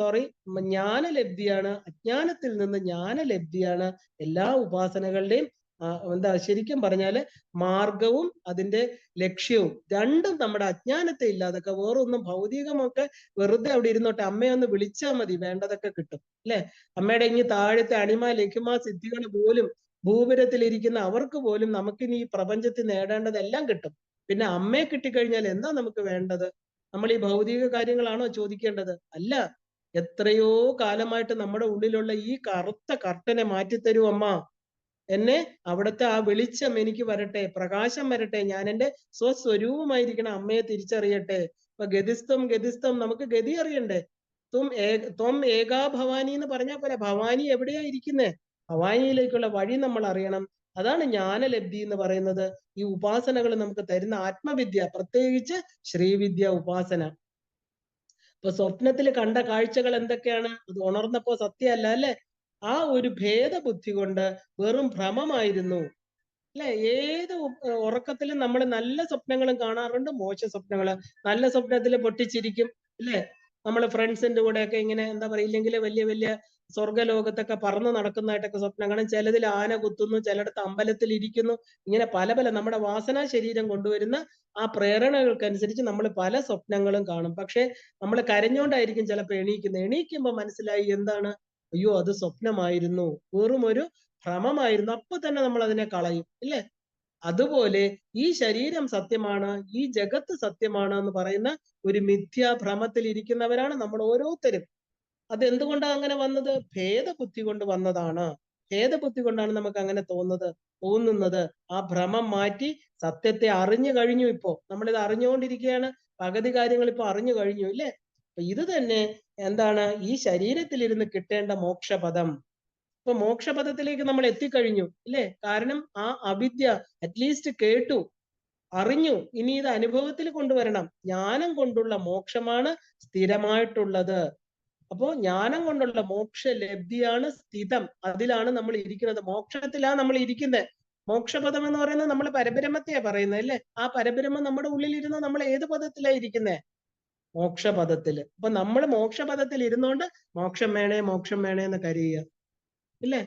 ജ്ഞാനലബ്ധിയാണ്. അജ്ഞാനത്തിൽ നിന്ന് ജ്ഞാനലബ്ധിയാണ് എല്ലാ ഉപാസനകളുടെയും എന്താ ശരിക്കും പറഞ്ഞാല് മാർഗവും അതിന്റെ ലക്ഷ്യവും. രണ്ടും നമ്മുടെ അജ്ഞാനത്തെ ഇല്ലാതൊക്കെ, വേറൊന്നും ഭൗതികമൊക്കെ വെറുതെ അവിടെ ഇരുന്നോട്ടെ, അമ്മയൊന്ന് വിളിച്ചാൽ മതി, വേണ്ടതൊക്കെ കിട്ടും, അല്ലെ? അമ്മയുടെ ഇനി താഴത്തെ അണിമ ലഘുമ സിദ്ധികൾ പോലും ഭൂപുരത്തിലിരിക്കുന്ന അവർക്ക് പോലും നമുക്കിനി ഈ പ്രപഞ്ചത്തിൽ നേടേണ്ടതെല്ലാം കിട്ടും. പിന്നെ അമ്മയെ കിട്ടിക്കഴിഞ്ഞാൽ എന്താ നമുക്ക് വേണ്ടത്? നമ്മൾ ഈ ഭൗതിക കാര്യങ്ങളാണോ ചോദിക്കേണ്ടത്? അല്ല. എത്രയോ കാലമായിട്ട് നമ്മുടെ ഉള്ളിലുള്ള ഈ കറുത്ത കർട്ടനെ മാറ്റിത്തരൂ അമ്മ. എന്നെ അവിടുത്തെ ആ വെളിച്ചം എനിക്ക് വരട്ടെ, പ്രകാശം വരട്ടെ, ഞാൻ എൻ്റെ സ്വസ്വരൂപമായിരിക്കണം അമ്മയെ തിരിച്ചറിയട്ടെ. ഇപ്പൊ ഗതിസ്ഥം നമുക്ക് ഗതി അറിയണ്ടേ? ത്വം ഏകാ ഭവാനി എന്ന് പറഞ്ഞാൽ പോലെ, ഭവാനി എവിടെയാ ഇരിക്കുന്നേ? ഭവാനിയിലേക്കുള്ള വഴി നമ്മൾ അറിയണം. അതാണ് ജ്ഞാനലബ്ധി എന്ന് പറയുന്നത്. ഈ ഉപാസനകൾ നമുക്ക് തരുന്ന ആത്മവിദ്യ, പ്രത്യേകിച്ച് ശ്രീവിദ്യ ഉപാസന. ഇപ്പൊ സ്വപ്നത്തിൽ കണ്ട കാഴ്ചകൾ എന്തൊക്കെയാണ്? അത് ഉണർന്നപ്പോ സത്യമല്ല, അല്ലെ? ആ ഒരു ഭേദബുദ്ധി കൊണ്ട് വെറും ഭ്രമമായിരുന്നു, അല്ലെ? ഏത് ഉറക്കത്തിലും നമ്മൾ നല്ല സ്വപ്നങ്ങളും കാണാറുണ്ട്, മോശ സ്വപ്നങ്ങള്. നല്ല സ്വപ്നത്തിൽ പൊട്ടിച്ചിരിക്കും, അല്ലെ? നമ്മൾ ഫ്രണ്ട്സിന്റെ കൂടെയൊക്കെ ഇങ്ങനെ എന്താ പറയില്ലെങ്കിൽ വലിയ വലിയ സ്വർഗലോകത്തൊക്കെ പറന്ന് നടക്കുന്നതായിട്ടൊക്കെ സ്വപ്നം കാണും. ചിലതിൽ ആന കുത്തുന്നു, ചിലയിടത്ത് അമ്പലത്തിൽ ഇരിക്കുന്നു. ഇങ്ങനെ പല നമ്മുടെ വാസനാ ശരീരം കൊണ്ടുവരുന്ന ആ പ്രേരണകൾക്കനുസരിച്ച് നമ്മൾ പല സ്വപ്നങ്ങളും കാണും. പക്ഷെ നമ്മൾ കരഞ്ഞോണ്ടായിരിക്കും ചിലപ്പോൾ എണീക്കുമ്പോ മനസ്സിലായി എന്താണ്? അയ്യോ, അത് സ്വപ്നമായിരുന്നു, വെറും ഒരു ഭ്രമമായിരുന്നു. അപ്പൊ തന്നെ നമ്മൾ അതിനെ കളയും, ഇല്ലേ? അതുപോലെ ഈ ശരീരം സത്യമാണ്, ഈ ജഗത്ത് സത്യമാണ് എന്ന് പറയുന്ന ഒരു മിഥ്യാഭ്രമത്തിൽ ഇരിക്കുന്നവരാണ് നമ്മൾ ഓരോരുത്തരും. അത് എന്തുകൊണ്ടാണ് അങ്ങനെ വന്നത്? ഭേദബുദ്ധി കൊണ്ട് വന്നതാണ്. ഭേദബുദ്ധി കൊണ്ടാണ് നമുക്ക് അങ്ങനെ തോന്നുന്നത്. ആ ഭ്രമം മാറ്റി സത്യത്തെ അറിഞ്ഞു കഴിഞ്ഞു. ഇപ്പോ നമ്മളിത് അറിഞ്ഞുകൊണ്ടിരിക്കുകയാണ്. പകുതി കാര്യങ്ങൾ ഇപ്പൊ അറിഞ്ഞു കഴിഞ്ഞു, ഇല്ലേ? അപ്പൊ ഇത് തന്നെ എന്താണ് ഈ ശരീരത്തിലിരുന്ന് കിട്ടേണ്ട മോക്ഷപദം. ഇപ്പൊ മോക്ഷപദത്തിലേക്ക് നമ്മൾ എത്തിക്കഴിഞ്ഞു, ഇല്ലേ? കാരണം ആ അവിദ്യ അറ്റ്ലീസ്റ്റ് കേട്ടു, അറിഞ്ഞു. ഇനി ഇത് അനുഭവത്തിൽ കൊണ്ടുവരണം. ജ്ഞാനം കൊണ്ടുള്ള മോക്ഷമാണ് സ്ഥിരമായിട്ടുള്ളത്. അപ്പോ ജ്ഞാനം കൊണ്ടുള്ള മോക്ഷ ലബ്ധിയാണ് സ്ഥിതം. അതിലാണ് നമ്മൾ ഇരിക്കുന്നത്. മോക്ഷത്തിലാണ് നമ്മൾ ഇരിക്കുന്നത്. മോക്ഷപദം എന്ന് പറയുന്നത് നമ്മൾ പരബ്രഹ്മത്തെയാ പറയുന്നത്, അല്ലേ? ആ പരബ്രഹ്മം നമ്മുടെ ഉള്ളിലിരുന്ന് നമ്മൾ ഏത് പദത്തിലാ ഇരിക്കുന്നത്? മോക്ഷപദത്തില്. അപ്പൊ നമ്മൾ മോക്ഷപദത്തിൽ ഇരുന്നോണ്ട് മോക്ഷം വേണേ മോക്ഷം വേണേ എന്ന് കരയുക, ഇല്ലേ?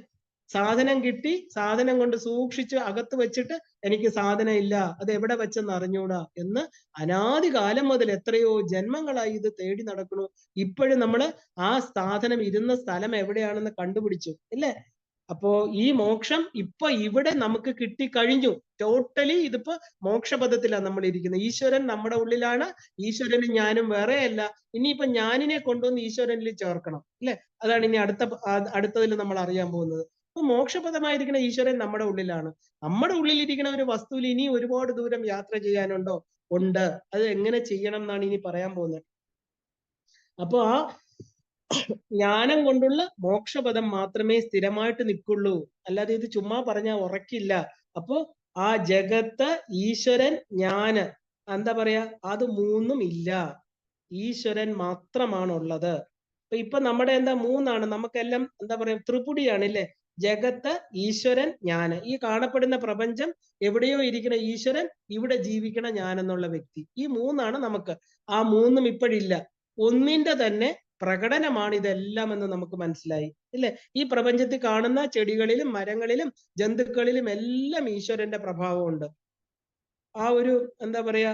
സാധനം കിട്ടി, സാധനം കൊണ്ട് സൂക്ഷിച്ച് അകത്ത് വെച്ചിട്ട് എനിക്ക് സാധനം ഇല്ല, അത് എവിടെ വെച്ചെന്ന് അറിഞ്ഞൂടാ എന്ന് അനാദി കാലം മുതൽ എത്രയോ ജന്മങ്ങളായി ഇത് തേടി നടക്കണു. ഇപ്പോഴും നമ്മൾ ആ സാധനം ഇരുന്ന സ്ഥലം എവിടെയാണെന്ന് കണ്ടുപിടിച്ചു, ഇല്ലേ? അപ്പോ ഈ മോക്ഷം ഇപ്പൊ ഇവിടെ നമുക്ക് കിട്ടിക്കഴിഞ്ഞു. ടോട്ടലി ഇതിപ്പോ മോക്ഷപദത്തിലാണ് നമ്മൾ ഇരിക്കുന്നത്. ഈശ്വരൻ നമ്മുടെ ഉള്ളിലാണ്. ഈശ്വരനും ഞാനും വേറെയല്ല. ഇനിയിപ്പൊ ഞാനിനെ കൊണ്ടുവന്ന് ഈശ്വരനിൽ ചേർക്കണം, അല്ലെ? അതാണ് ഇനി അടുത്തതിൽ നമ്മൾ അറിയാൻ പോകുന്നത്. അപ്പൊ മോക്ഷപദമായിരിക്കുന്ന ഈശ്വരൻ നമ്മുടെ ഉള്ളിലാണ്. നമ്മുടെ ഉള്ളിലിരിക്കുന്ന ഒരു വസ്തുവിൽ ഇനി ഒരുപാട് ദൂരം യാത്ര ചെയ്യാനുണ്ടോ? ഉണ്ട്. അത് എങ്ങനെ ചെയ്യണം എന്നാണ് ഇനി പറയാൻ പോകുന്നത്. അപ്പൊ ആ ജ്ഞാനം കൊണ്ടുള്ള മോക്ഷപദം മാത്രമേ സ്ഥിരമായിട്ട് നിൽക്കുള്ളൂ. അല്ലാതെ ഇത് ചുമ്മാ പറഞ്ഞാൽ ഉറക്കില്ല. അപ്പോ ആ ജഗത്ത്, ഈശ്വരൻ, ഞാന്, എന്താ പറയാ, അത് മൂന്നും ഇല്ല. ഈശ്വരൻ മാത്രമാണുള്ളത്. ഇപ്പൊ നമ്മുടെ എന്താ മൂന്നാണ്, നമുക്കെല്ലാം എന്താ പറയാ ത്രിപുടിയാണ്, ഇല്ലേ? ജഗത്ത്, ഈശ്വരൻ, ഞാന്. ഈ കാണപ്പെടുന്ന പ്രപഞ്ചം എവിടെയോ ഇരിക്കുന്ന ഈശ്വരൻ, ഇവിടെ ജീവിക്കണ ഞാൻ എന്നുള്ള വ്യക്തി. ഈ മൂന്നാണ് നമുക്ക്. ആ മൂന്നും ഇപ്പോഴില്ല. ഒന്നിന്റെ തന്നെ പ്രകടനമാണ് ഇതെല്ലാം എന്ന് നമുക്ക് മനസ്സിലായി, ഇല്ലേ? ഈ പ്രപഞ്ചത്തിൽ കാണുന്ന ചെടികളിലും മരങ്ങളിലും ജന്തുക്കളിലും എല്ലാം ഈശ്വരന്റെ പ്രഭാവമുണ്ട്. ആ ഒരു എന്താ പറയാ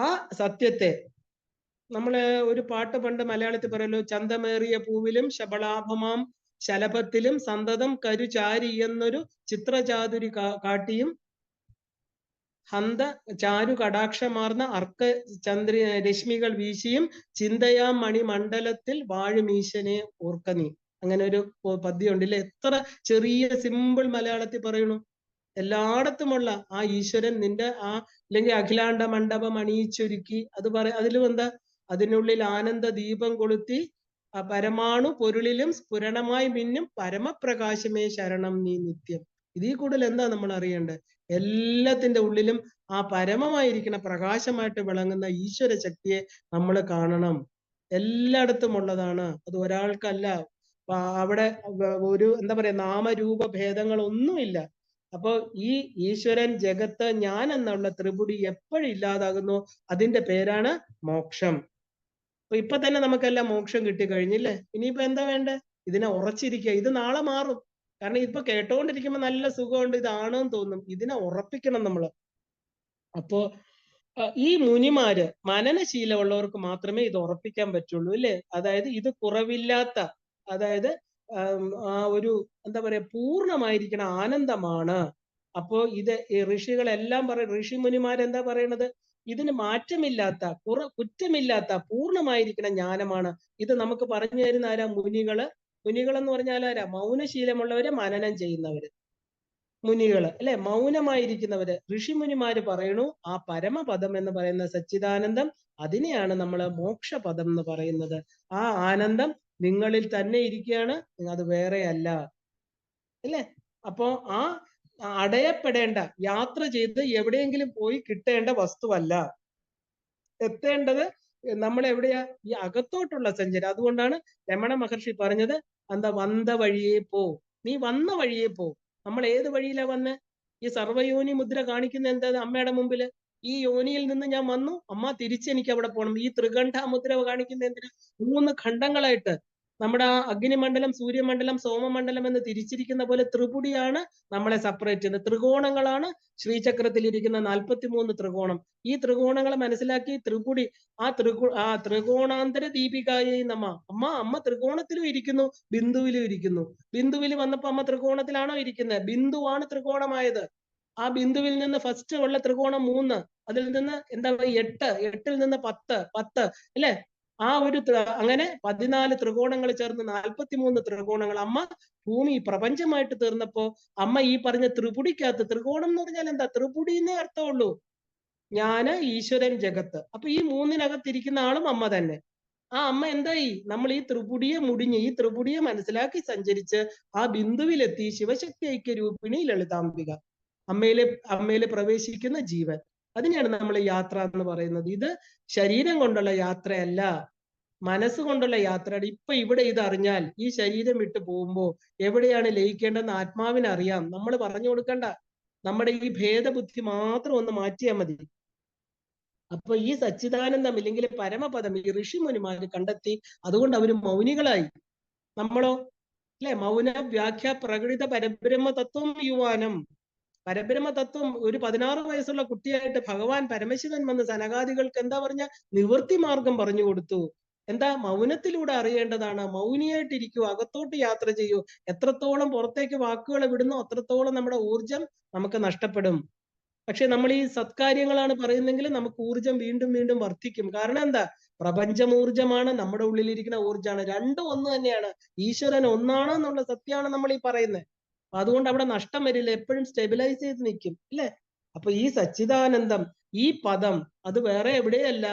ആ സത്യത്തെ നമ്മള് ഒരു പാട്ട് പണ്ട് മലയാളത്തിൽ പറയല്ലോ, ചന്തമേറിയ പൂവിലും ശബളാഭമാം ശലഭത്തിലും സന്തതം കരുചാരി എന്നൊരു ചിത്രചാതുരി കാട്ടിയും ഹന്ത ചാരു കടാക്ഷമാർന്ന അർക്ക രശ്മികൾ വീശിയും ചിന്തയാം മണിമണ്ഡലത്തിൽ വാഴുമീശനെ ഓർക്ക നീ. അങ്ങനെ ഒരു പദ്യം ഉണ്ടല്ലേ? എത്ര ചെറിയ സിമ്പിൾ മലയാളത്തിൽ പറയണു. എല്ലായിടത്തുമുള്ള ആ ഈശ്വരൻ നിന്റെ ആ അല്ലെങ്കിൽ അഖിലാണ്ട മണ്ഡപം അണിയിച്ചൊരുക്കി, അത് അതിലും എന്താ, അതിനുള്ളിൽ ആനന്ദ ദീപം കൊളുത്തി ആ പരമാണു പൊരുളിലും സ്ഫുരണമായി മിന്നും പരമപ്രകാശമേ ശരണം നീ നിത്യം. ഇതിൽ കൂടുതൽ എന്താ നമ്മൾ അറിയേണ്ടത്? എല്ലാത്തിന്റെ ഉള്ളിലും ആ പരമമായിരിക്കുന്ന പ്രകാശമായിട്ട് വിളങ്ങുന്ന ഈശ്വര ശക്തിയെ നമ്മൾ കാണണം. എല്ലായിടത്തും ഉള്ളതാണ്. അത് ഒരാൾക്കല്ല. അവിടെ ഒരു എന്താ പറയാ നാമരൂപ ഭേദങ്ങളൊന്നുമില്ല. അപ്പൊ ഈ ഈശ്വരൻ, ജഗത്ത്, ഞാൻ എന്നുള്ള ത്രിപുടി എപ്പോഴില്ലാതാകുന്നു അതിന്റെ പേരാണ് മോക്ഷം. അപ്പൊ ഇപ്പൊ തന്നെ നമുക്കെല്ലാം മോക്ഷം കിട്ടിക്കഴിഞ്ഞില്ലേ? ഇനിയിപ്പോ എന്താ വേണ്ടേ? ഇതിനെ ഉറച്ചിരിക്കുക. ഇത് നാളെ മാറും. കാരണം ഇപ്പൊ കേട്ടോണ്ടിരിക്കുമ്പോ നല്ല സുഖമുണ്ട്, ഇതാണെന്ന് തോന്നും. ഇതിനെ ഉറപ്പിക്കണം നമ്മള്. അപ്പോ ഈ മുനിമാര്, മനനശീലമുള്ളവർക്ക് മാത്രമേ ഇത് ഉറപ്പിക്കാൻ പറ്റുള്ളൂ, അല്ലേ? അതായത് ഇത് കുറവില്ലാത്ത, അതായത് ആ ഒരു എന്താ പറയാ പൂർണ്ണമായിരിക്കുന്ന ആനന്ദമാണ്. അപ്പോ ഇത് ഈ ഋഷികളെല്ലാം പറയും, ഋഷി മുനിമാരെന്താ പറയണത്? ഇതിന് മാറ്റമില്ലാത്ത, കുറ്റമില്ലാത്ത പൂർണ്ണമായിരിക്കുന്ന ജ്ഞാനമാണ് ഇത്. നമുക്ക് പറഞ്ഞു തരുന്ന ആരാ? മുനികള്. മുനികൾ എന്ന് പറഞ്ഞാൽ ആരാ? മൗനശീലമുള്ളവര്, മനനം ചെയ്യുന്നവര്, മുനികള്, അല്ലെ? മൗനമായിരിക്കുന്നവര്. ഋഷിമുനിമാര് പറയണു ആ പരമപദം എന്ന് പറയുന്ന സച്ചിദാനന്ദം, അതിനെയാണ് നമ്മൾ മോക്ഷപദം എന്ന് പറയുന്നത്. ആ ആനന്ദം നിങ്ങളിൽ തന്നെ ഇരിക്കുകയാണ്, അത് വേറെ അല്ല, അല്ലേ? അപ്പോ ആ അടയപ്പെടേണ്ട, യാത്ര ചെയ്ത് എവിടെയെങ്കിലും പോയി കിട്ടേണ്ട വസ്തുവല്ല. എത്തേണ്ടത് നമ്മൾ എവിടെയാ? ഈ അകത്തോട്ടുള്ള സഞ്ചാരം. അതുകൊണ്ടാണ് രമണ മഹർഷി പറഞ്ഞത് എന്താ, വന്ന വഴിയെ പോ. നീ വന്ന വഴിയെ പോ. നമ്മൾ ഏത് വഴിയിലാ വന്ന്? ഈ സർവയോനി മുദ്ര കാണിക്കുന്ന എന്താ? അമ്മയുടെ മുമ്പില് ഈ യോനിയിൽ നിന്ന് ഞാൻ വന്നു, അമ്മ തിരിച്ചെനിക്ക് അവിടെ പോകണം. ഈ ത്രികണ്ഠ മുദ്ര കാണിക്കുന്ന എന്തിനാ? 3 ഖണ്ഡങ്ങളായിട്ട് നമ്മുടെ ആ അഗ്നിമണ്ഡലം, സൂര്യമണ്ഡലം, സോമമണ്ഡലം എന്ന് തിരിച്ചിരിക്കുന്ന പോലെ ത്രിപുടിയാണ് നമ്മളെ സെപ്പറേറ്റ് ചെയ്യുന്നത്. ത്രികോണങ്ങളാണ് ശ്രീചക്രത്തിൽ ഇരിക്കുന്ന 43 ത്രികോണം. ഈ ത്രികോണങ്ങളെ മനസ്സിലാക്കി ത്രിപുടി, ആ ത്രികോണാന്തര ദീപികായി അമ്മ ത്രികോണത്തിലും ഇരിക്കുന്നു, ബിന്ദുവിലും ഇരിക്കുന്നു. ബിന്ദുവിൽ വന്നപ്പോ അമ്മ ത്രികോണത്തിലാണോ ഇരിക്കുന്നത്? ബിന്ദുവാണ് ത്രികോണമായത്. ആ ബിന്ദുവിൽ നിന്ന് ഫസ്റ്റ് ഉള്ള ത്രികോണം 3, അതിൽ നിന്ന് എന്താ പറയുക 8, 8ൽ നിന്ന് 10, 10 അല്ലെ? ആ ഒരു അങ്ങനെ 14 ത്രികോണങ്ങൾ ചേർന്ന് 43 ത്രികോണങ്ങൾ. അമ്മ ഭൂമി പ്രപഞ്ചമായിട്ട് തീർന്നപ്പോ അമ്മ ഈ പറഞ്ഞ ത്രിപുടിക്കകത്ത്, ത്രികോണം എന്ന് പറഞ്ഞാൽ എന്താ? ത്രിപുടി എന്നേ അർത്ഥമുള്ളൂ. ഞാന്, ഈശ്വരൻ, ജഗത്ത്. അപ്പൊ ഈ മൂന്നിനകത്തിരിക്കുന്ന ആളും അമ്മ തന്നെ. ആ അമ്മ എന്തായി? നമ്മൾ ഈ ത്രിപുടിയെ മുടിഞ്ഞ്, ഈ ത്രിപുടിയെ മനസ്സിലാക്കി സഞ്ചരിച്ച് ആ ബിന്ദുവിലെത്തി ശിവശക്തി ഐക്യരൂപിണി ലളിതാംബിക, അമ്മയില് പ്രവേശിക്കുന്ന ജീവൻ. അതിനെയാണ് നമ്മൾ യാത്ര എന്ന് പറയുന്നത്. ഇത് ശരീരം കൊണ്ടുള്ള യാത്രയല്ല, മനസ്സുകൊണ്ടുള്ള യാത്രയാണ്. ഇപ്പൊ ഇവിടെ ഇത് അറിഞ്ഞാൽ ഈ ശരീരം വിട്ടു പോകുമ്പോ എവിടെയാണ് ലയിക്കേണ്ടതെന്ന് ആത്മാവിന് അറിയാം. നമ്മൾ പറഞ്ഞു കൊടുക്കണ്ട. നമ്മുടെ ഈ ഭേദബുദ്ധി മാത്രം ഒന്ന് മാറ്റിയാൽ മതി. അപ്പൊ ഈ സച്ചിദാനന്ദം ഇല്ലെങ്കിൽ പരമപദം ഈ ഋഷിമുനിമാര് കണ്ടെത്തി. അതുകൊണ്ട് അവര് മൗനികളായി. നമ്മളോ അല്ലെ? മൗന വ്യാഖ്യ പ്രകടിത പരബ്രഹ്മ തത്വം യുവാനം. പരബ്രഹ്മ തത്വം ഒരു 16 വയസ്സുള്ള കുട്ടിയായിട്ട് ഭഗവാൻ പരമശിവൻ വന്ന് സനകാദികൾക്ക് എന്താ പറഞ്ഞ? നിവൃത്തി മാർഗം പറഞ്ഞു കൊടുത്തു. എന്താ? മൗനത്തിലൂടെ അറിയേണ്ടതാണ്. മൗനിയായിട്ടിരിക്കൂ, അകത്തോട്ട് യാത്ര ചെയ്യൂ. എത്രത്തോളം പുറത്തേക്ക് വാക്കുകൾ വിടുന്നു അത്രത്തോളം നമ്മുടെ ഊർജം നമുക്ക് നഷ്ടപ്പെടും. പക്ഷെ നമ്മൾ ഈ സത്കാര്യങ്ങളാണ് പറയുന്നെങ്കിൽ നമുക്ക് ഊർജം വീണ്ടും വീണ്ടും വർദ്ധിക്കും. കാരണം എന്താ? പ്രപഞ്ചമൂർജമാണ്, നമ്മുടെ ഉള്ളിലിരിക്കുന്ന ഊർജമാണ്. രണ്ടും ഒന്ന് തന്നെയാണ്. ഈശ്വരൻ ഒന്നാണ് എന്നുള്ള സത്യമാണ് നമ്മൾ ഈ പറയുന്നത്. അതുകൊണ്ട് അവിടെ നഷ്ടം വരില്ല, എപ്പോഴും സ്റ്റെബിലൈസ് ചെയ്ത് നിൽക്കും, അല്ലെ? അപ്പൊ ഈ സച്ചിദാനന്ദം, ഈ പദം, അത് വേറെ എവിടെയല്ല,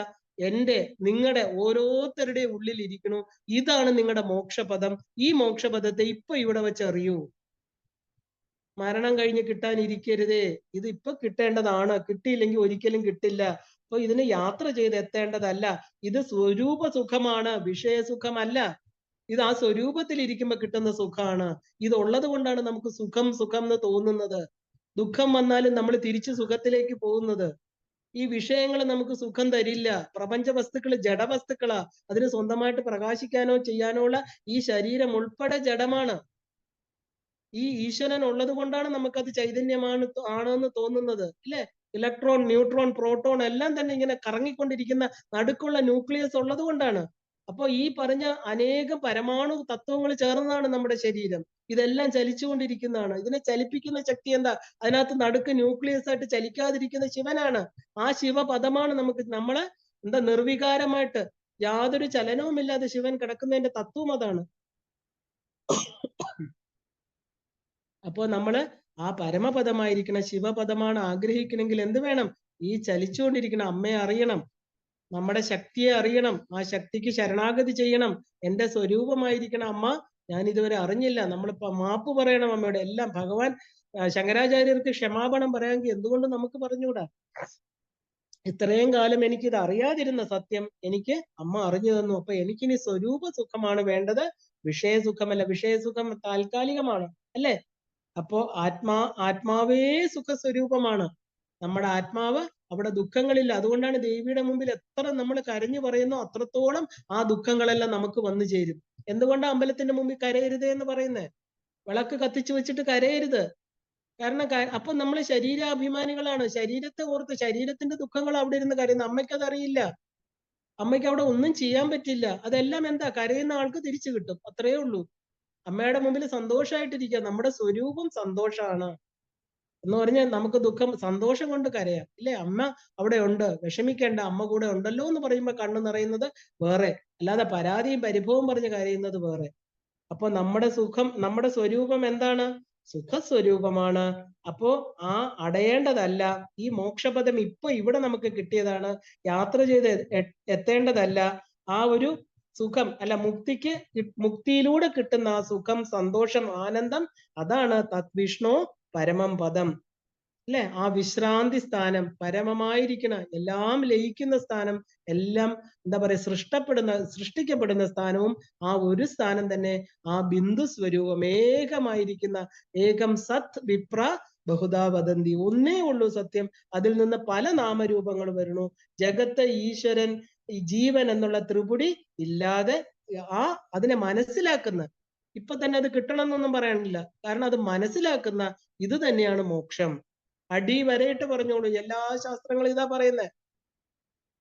എന്റെ നിങ്ങളുടെ ഓരോരുത്തരുടെ ഉള്ളിൽ ഇരിക്കണു. ഇതാണ് നിങ്ങളുടെ മോക്ഷപദം. ഈ മോക്ഷപദത്തെ ഇപ്പൊ ഇവിടെ വെച്ച് അറിയൂ. മരണം കഴിഞ്ഞ് കിട്ടാനിരിക്കരുതേ. ഇത് ഇപ്പൊ കിട്ടേണ്ടതാണ്. കിട്ടിയില്ലെങ്കിൽ ഒരിക്കലും കിട്ടില്ല. അപ്പൊ ഇതിന് യാത്ര ചെയ്ത് എത്തേണ്ടതല്ല. ഇത് സ്വരൂപ സുഖമാണ്, വിഷയസുഖമല്ല. ഇത് ആ സ്വരൂപത്തിൽ ഇരിക്കുമ്പോ കിട്ടുന്ന സുഖമാണ്. ഇതുള്ളത് കൊണ്ടാണ് നമുക്ക് സുഖം സുഖം എന്ന് തോന്നുന്നത്. ദുഃഖം വന്നാലും നമ്മൾ തിരിച്ചു സുഖത്തിലേക്ക് പോകുന്നത്. ഈ വിഷയങ്ങൾ നമുക്ക് സുഖം തരില്ല. പ്രപഞ്ച വസ്തുക്കൾ ജഡവസ്തുക്കളാ. അതിന് സ്വന്തമായിട്ട് പ്രകാശിക്കാനോ ചെയ്യാനോ ഉള്ള ഈ ശരീരം ഉൾപ്പെടെ ജഡമാണ്. ഈ ഈശ്വരൻ ഉള്ളത് കൊണ്ടാണ് നമുക്കത് ആണെന്ന് തോന്നുന്നത്, അല്ലെ? ഇലക്ട്രോൺ, ന്യൂട്രോൺ, പ്രോട്ടോൺ എല്ലാം തന്നെ ഇങ്ങനെ കറങ്ങിക്കൊണ്ടിരിക്കുന്ന നടുക്കുള്ള ന്യൂക്ലിയസ് ഉള്ളത് കൊണ്ടാണ്. അപ്പൊ ഈ പറഞ്ഞ അനേകം പരമാണു തത്വങ്ങൾ ചേർന്നതാണ് നമ്മുടെ ശരീരം. ഇതെല്ലാം ചലിച്ചുകൊണ്ടിരിക്കുന്നതാണ്. ഇതിനെ ചലിപ്പിക്കുന്ന ശക്തി എന്താ? അതിനകത്ത് നടുക്ക് ന്യൂക്ലിയസ് ആയിട്ട് ചലിക്കാതിരിക്കുന്ന ശിവനാണ്. ആ ശിവപദമാണ് നമ്മളെ എന്താ നിർവികാരമായിട്ട് യാതൊരു ചലനവുമില്ലാതെ ശിവൻ കിടക്കുന്നതിന്റെ തത്വം അതാണ്. അപ്പോ നമ്മള് ആ പരമപദമായിരിക്കണം, ശിവപദമാണ് ആഗ്രഹിക്കണമെങ്കിൽ എന്ത് വേണം? ഈ ചലിച്ചുകൊണ്ടിരിക്കുന്ന അമ്മയെ അറിയണം, നമ്മുടെ ശക്തിയെ അറിയണം, ആ ശക്തിക്ക് ശരണാഗതി ചെയ്യണം. എന്റെ സ്വരൂപമായിരിക്കണ അമ്മ, ഞാൻ ഇതുവരെ അറിഞ്ഞില്ല. നമ്മളിപ്പോ മാപ്പ് പറയണം അമ്മയോട്. എല്ലാം ഭഗവാൻ ശങ്കരാചാര്യർക്ക് ക്ഷമാപണം പറയാമെങ്കിൽ എന്തുകൊണ്ട് നമുക്ക് പറഞ്ഞുകൂടാ? ഇത്രയും കാലം എനിക്കിത് അറിയാതിരുന്ന സത്യം എനിക്ക് അമ്മ അറിഞ്ഞു തന്നു. അപ്പൊ എനിക്കിനി സ്വരൂപ സുഖമാണ് വേണ്ടത്, വിഷയസുഖമല്ല. വിഷയസുഖം താൽക്കാലികമാണ്, അല്ലെ? അപ്പോ ആത്മാവേ സുഖസ്വരൂപമാണ്. നമ്മുടെ ആത്മാവ്, അവിടെ ദുഃഖങ്ങളില്ല. അതുകൊണ്ടാണ് ദേവിയുടെ മുമ്പിൽ എത്ര നമ്മൾ കരഞ്ഞു പറയുന്നോ അത്രത്തോളം ആ ദുഃഖങ്ങളെല്ലാം നമുക്ക് വന്നു ചേരും. എന്തുകൊണ്ടാണ് അമ്പലത്തിന്റെ മുമ്പിൽ കരയരുതേ എന്ന് പറയുന്നത്? വിളക്ക് കത്തിച്ചു വെച്ചിട്ട് കരയരുത്. കാരണം അപ്പൊ നമ്മൾ ശരീരാഭിമാനികളാണ്. ശരീരത്തെ ഓർത്ത് ശരീരത്തിന്റെ ദുഃഖങ്ങൾ അവിടെ ഇരുന്ന് കരയുന്ന അമ്മയ്ക്ക് അതറിയില്ല. അമ്മയ്ക്ക് അവിടെ ഒന്നും ചെയ്യാൻ പറ്റില്ല. അതെല്ലാം എന്താ? കരയുന്ന ആൾക്ക് തിരിച്ചു കിട്ടും, അത്രയേ ഉള്ളൂ. അമ്മയുടെ മുമ്പിൽ സന്തോഷമായിട്ടിരിക്കുക. നമ്മുടെ സ്വരൂപം സന്തോഷമാണ് എന്ന് പറഞ്ഞാൽ നമുക്ക് സന്തോഷം കൊണ്ട് കരയാം, ഇല്ലേ? അമ്മ അവിടെ ഉണ്ട്, വിഷമിക്കേണ്ട, അമ്മ കൂടെ ഉണ്ടല്ലോ എന്ന് പറയുമ്പോ കണ്ണു നിറയുന്നത് വേറെ, അല്ലാതെ പരാതിയും പരിഭവവും പറഞ്ഞ് കരയുന്നത് വേറെ. അപ്പൊ നമ്മുടെ സ്വരൂപം എന്താണ്? സുഖസ്വരൂപമാണ്. അപ്പോ ആ അടയേണ്ടതല്ല. ഈ മോക്ഷപദം ഇപ്പൊ ഇവിടെ നമുക്ക് കിട്ടിയതാണ്. യാത്ര ചെയ്ത് എത്തേണ്ടതല്ല. ആ ഒരു സുഖം അല്ല, മുക്തിയിലൂടെ കിട്ടുന്ന ആ സുഖം, സന്തോഷം, ആനന്ദം, അതാണ് തദ്വിഷ്ണു പരമം പദം, അല്ലെ? ആ വിശ്രാന്തി സ്ഥാനം, പരമമായിരിക്കണ, എല്ലാം ലയിക്കുന്ന സ്ഥാനം, എല്ലാം എന്താ പറയാ സൃഷ്ടിക്കപ്പെടുന്ന സ്ഥാനവും ആ ഒരു സ്ഥാനം തന്നെ. ആ ബിന്ദു സ്വരൂപം ഏകമായിരിക്കുന്ന ഏകം സത് വിപ്ര ബഹുധാ വദന്തി. ഒന്നേ ഉള്ളൂ സത്യം. അതിൽ നിന്ന് പല നാമരൂപങ്ങൾ വരുന്നു. ജഗത്ത്, ഈശ്വരൻ, ഈ ജീവൻ എന്നുള്ള ത്രിപുടി ഇല്ലാതെ അതിനെ മനസ്സിലാക്കുന്ന, ഇപ്പൊ തന്നെ അത് കിട്ടണം എന്നൊന്നും പറയാനില്ല. കാരണം അത് മനസ്സിലാക്കുന്ന ഇത് തന്നെയാണ് മോക്ഷം. അടി വരയിട്ട് പറഞ്ഞോളൂ. എല്ലാ ശാസ്ത്രങ്ങളും ഇതാ പറയുന്നത്.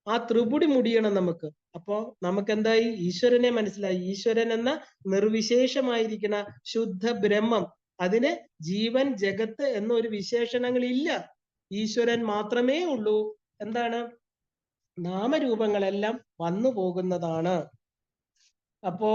ആ ത്രിപുടി മുടിയണം നമുക്ക്. അപ്പോ നമുക്ക് എന്തായി? ഈശ്വരനെ മനസ്സിലായി. ഈശ്വരൻ എന്ന നിർവിശേഷമായിരിക്കുന്ന ശുദ്ധ ബ്രഹ്മം, അതിന് ജീവൻ, ജഗത്ത് എന്നൊരു വിശേഷണങ്ങളില്ല. ഈശ്വരൻ മാത്രമേ ഉള്ളൂ. എന്താണ്? നാമരൂപങ്ങളെല്ലാം വന്നു പോകുന്നതാണ്. അപ്പോ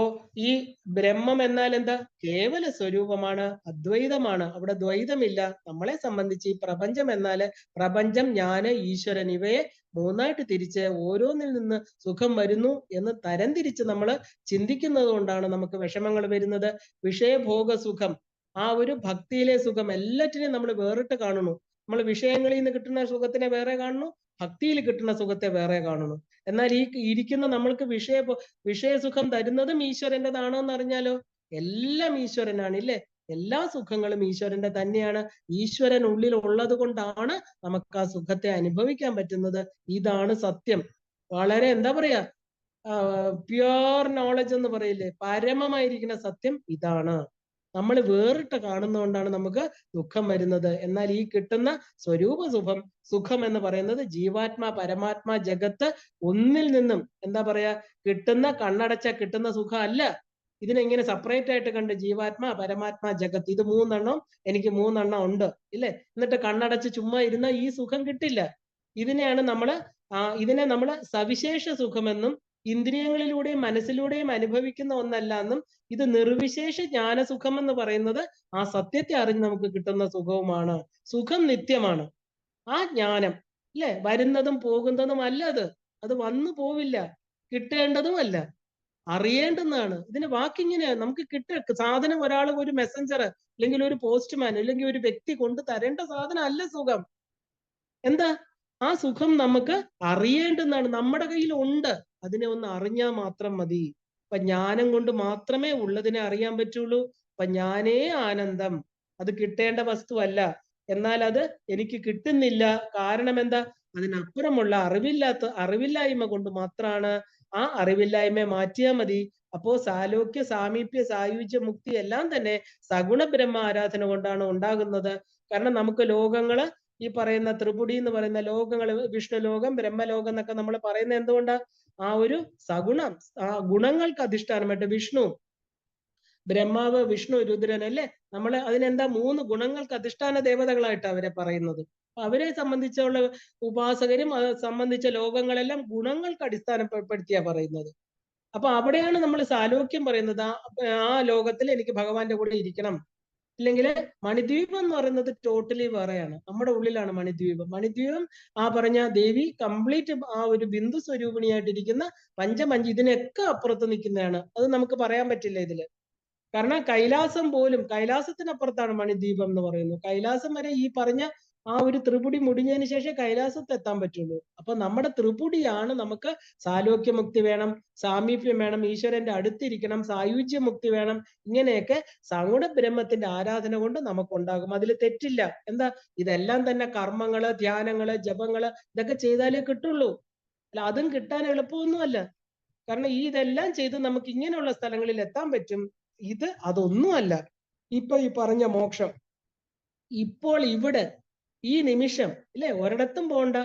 ഈ ബ്രഹ്മം എന്നാൽ എന്താ? കേവല സ്വരൂപമാണ്, അദ്വൈതമാണ്. അവിടെ ദ്വൈതമില്ല. നമ്മളെ സംബന്ധിച്ച് ഈ പ്രപഞ്ചം എന്നാല് പ്രപഞ്ചം, ഞാന്, ഈശ്വരൻ, ഇവയെ മൂന്നായിട്ട് തിരിച്ച് ഓരോന്നിൽ നിന്ന് സുഖം വരുന്നു എന്ന് തരംതിരിച്ച് നമ്മൾ ചിന്തിക്കുന്നത് കൊണ്ടാണ് നമുക്ക് വിഷമങ്ങൾ വരുന്നത്. വിഷയഭോഗ സുഖം, ആ ഒരു ഭക്തിയിലെ സുഖം എല്ലാറ്റിനെയും നമ്മൾ വേറിട്ട് കാണുന്നു. നമ്മൾ വിഷയങ്ങളിൽ നിന്ന് കിട്ടുന്ന സുഖത്തിനെ വേറെ കാണുന്നു, ഭക്തിയിൽ കിട്ടുന്ന സുഖത്തെ വേറെ കാണുന്നു. എന്നാൽ ഈ ഇരിക്കുന്ന നമ്മൾക്ക് വിഷയസുഖം തരുന്നതും ഈശ്വരൻ്റെതാണോ എന്ന് അറിഞ്ഞാലോ? എല്ലാം ഈശ്വരനാണ്, ഇല്ലേ? എല്ലാ സുഖങ്ങളും ഈശ്വരന്റെ തന്നെയാണ്. ഈശ്വരൻ ഉള്ളിൽ ഉള്ളത് കൊണ്ടാണ് നമുക്ക് ആ സുഖത്തെ അനുഭവിക്കാൻ പറ്റുന്നത്. ഇതാണ് സത്യം. വളരെ എന്താ പറയാ, പ്യുവർ നോളജ് എന്ന് പറയില്ലേ, പരമമായിരിക്കുന്ന സത്യം ഇതാണ്. നമ്മൾ വേറിട്ട് കാണുന്നതുകൊണ്ടാണ് നമുക്ക് ദുഃഖം വരുന്നത്. എന്നാൽ ഈ കിട്ടുന്ന സ്വരൂപ സുഖം എന്ന് പറയുന്നത് ജീവാത്മാ, പരമാത്മാ, ജഗത്ത് ഒന്നിൽ നിന്നും എന്താ പറയാ കിട്ടുന്ന, കണ്ണടച്ച കിട്ടുന്ന സുഖം അല്ല. ഇതിനെങ്ങനെ സെപ്പറേറ്റ് ആയിട്ട് കണ്ട് ജീവാത്മാ, പരമാത്മാ, ജഗത്ത്, ഇത് മൂന്നെണ്ണം, എനിക്ക് മൂന്നെണ്ണം ഉണ്ട്, ഇല്ലേ? എന്നിട്ട് കണ്ണടച്ച് ചുമ്മാ ഇരുന്ന ഈ സുഖം കിട്ടില്ല. ഇതിനെ നമ്മൾ സവിശേഷ സുഖമെന്നും ഇന്ദ്രിയങ്ങളിലൂടെയും മനസ്സിലൂടെയും അനുഭവിക്കുന്ന ഒന്നല്ല എന്നും, ഇത് നിർവിശേഷ ജ്ഞാനസുഖം എന്ന് പറയുന്നത് ആ സത്യത്തെ അറിഞ്ഞ് നമുക്ക് കിട്ടുന്ന സുഖവുമാണ്. സുഖം നിത്യമാണ്. ആ ജ്ഞാനം, അല്ലെ, വരുന്നതും പോകുന്നതും അല്ല. അത് വന്നു പോവില്ല, കിട്ടേണ്ടതുമല്ല, അറിയേണ്ടുന്നതാണ്. ഇതിന് വാക്കിങ്ങനെയാ. നമുക്ക് സാധനം, ഒരാൾ, ഒരു മെസ്സഞ്ചർ, അല്ലെങ്കിൽ ഒരു പോസ്റ്റ്മാൻ, അല്ലെങ്കിൽ ഒരു വ്യക്തി കൊണ്ട് തരേണ്ട സാധനം അല്ല സുഖം. എന്താ? ആ സുഖം നമുക്ക് അറിയേണ്ടുന്നതാണ്. നമ്മുടെ കയ്യിൽ ഉണ്ട്, അതിനെ ഒന്ന് അറിഞ്ഞാൽ മാത്രം മതി. അപ്പൊ ജ്ഞാനം കൊണ്ട് മാത്രമേ ഉള്ളതിനെ അറിയാൻ പറ്റുള്ളൂ. അപ്പൊ ഞാനേ ആനന്ദം, അത് കിട്ടേണ്ട വസ്തുവല്ല. എന്നാൽ അത് എനിക്ക് കിട്ടുന്നില്ല. കാരണം എന്താ? അതിനപ്പുറമുള്ള അറിവില്ലായ്മ കൊണ്ട് മാത്രമാണ്. ആ അറിവില്ലായ്മയെ മാറ്റിയാൽ മതി. അപ്പോ സാലോക്യ, സാമീപ്യ, സായുജ്യ, മുക്തി എല്ലാം തന്നെ സഗുണ ബ്രഹ്മ ആരാധന കൊണ്ടാണ് ഉണ്ടാകുന്നത്. കാരണം നമുക്ക് ലോകങ്ങള്, ഈ പറയുന്ന ത്രിപുടി എന്ന് പറയുന്ന ലോകങ്ങള്, വിഷ്ണു ലോകം, ബ്രഹ്മലോകം എന്നൊക്കെ നമ്മൾ പറയുന്നത് എന്തുകൊണ്ടാ? ആ ഒരു സഗുണം, ആ ഗുണങ്ങൾക്ക് അധിഷ്ഠാനമായിട്ട് വിഷ്ണു, ബ്രഹ്മാവ്, വിഷ്ണു, രുദ്രൻ, അല്ലേ? നമ്മൾ അതിനെന്താ 3 ഗുണങ്ങൾക്ക് അധിഷ്ഠാന ദേവതകളായിട്ട് അവരെ പറയുന്നത്. അവരെ സംബന്ധിച്ചുള്ള ഉപാസകരും അത് സംബന്ധിച്ച ലോകങ്ങളെല്ലാം ഗുണങ്ങൾക്ക് അടിസ്ഥാനപ്പെടുത്തിയാ പറയുന്നത്. അപ്പൊ അവിടെയാണ് നമ്മൾ സാലോക്യം പറയുന്നത്. ആ ലോകത്തിൽ എനിക്ക് ഭഗവാന്റെ കൂടെ ഇരിക്കണം. ഇല്ലെങ്കിൽ മണിദ്വീപം എന്ന് പറയുന്നത് ടോട്ടലി വേറെയാണ്. നമ്മുടെ ഉള്ളിലാണ് മണിദ്വീപം. മണിദ്വീപം ആ പറഞ്ഞ ദേവി കംപ്ലീറ്റ് ആ ഒരു ബിന്ദു സ്വരൂപിണിയായിട്ടിരിക്കുന്ന പഞ്ചമഞ്ച്, ഇതിനൊക്കെ അപ്പുറത്ത് നിൽക്കുന്നതാണ്. അത് നമുക്ക് പറയാൻ പറ്റില്ല ഇതില്. കാരണം കൈലാസം പോലും, കൈലാസത്തിനപ്പുറത്താണ് മണിദ്വീപം എന്ന് പറയുന്നത്. കൈലാസം വരെ ഈ പറഞ്ഞ ആ ഒരു ത്രിപുടി മുടിഞ്ഞതിന് ശേഷം കൈലാസത്ത് എത്താൻ പറ്റുള്ളൂ. അപ്പൊ നമ്മുടെ ത്രിപുടിയാണ് നമുക്ക് സാലോക്യമുക്തി വേണം, സാമീപ്യം വേണം, ഈശ്വരന്റെ അടുത്തിരിക്കണം, സായുജ്യമുക്തി വേണം. ഇങ്ങനെയൊക്കെ സഗുണ ബ്രഹ്മത്തിന്റെ ആരാധന കൊണ്ട് നമുക്കുണ്ടാകും. അതിൽ തെറ്റില്ല. എന്താ? ഇതെല്ലാം തന്നെ കർമ്മങ്ങള്, ധ്യാനങ്ങള്, ജപങ്ങള്, ഇതൊക്കെ ചെയ്താലേ കിട്ടുള്ളൂ. അല്ല, അതും കിട്ടാൻ എളുപ്പമൊന്നുമല്ല. കാരണം ഇതെല്ലാം ചെയ്ത് നമുക്ക് ഇങ്ങനെയുള്ള സ്ഥലങ്ങളിൽ എത്താൻ പറ്റും. അതൊന്നുമല്ല. ഇപ്പൊ ഈ പറഞ്ഞ മോക്ഷം ഇപ്പോൾ ഇവിടെ ഈ നിമിഷം, ഇല്ലേ? ഒരിടത്തും പോണ്ട,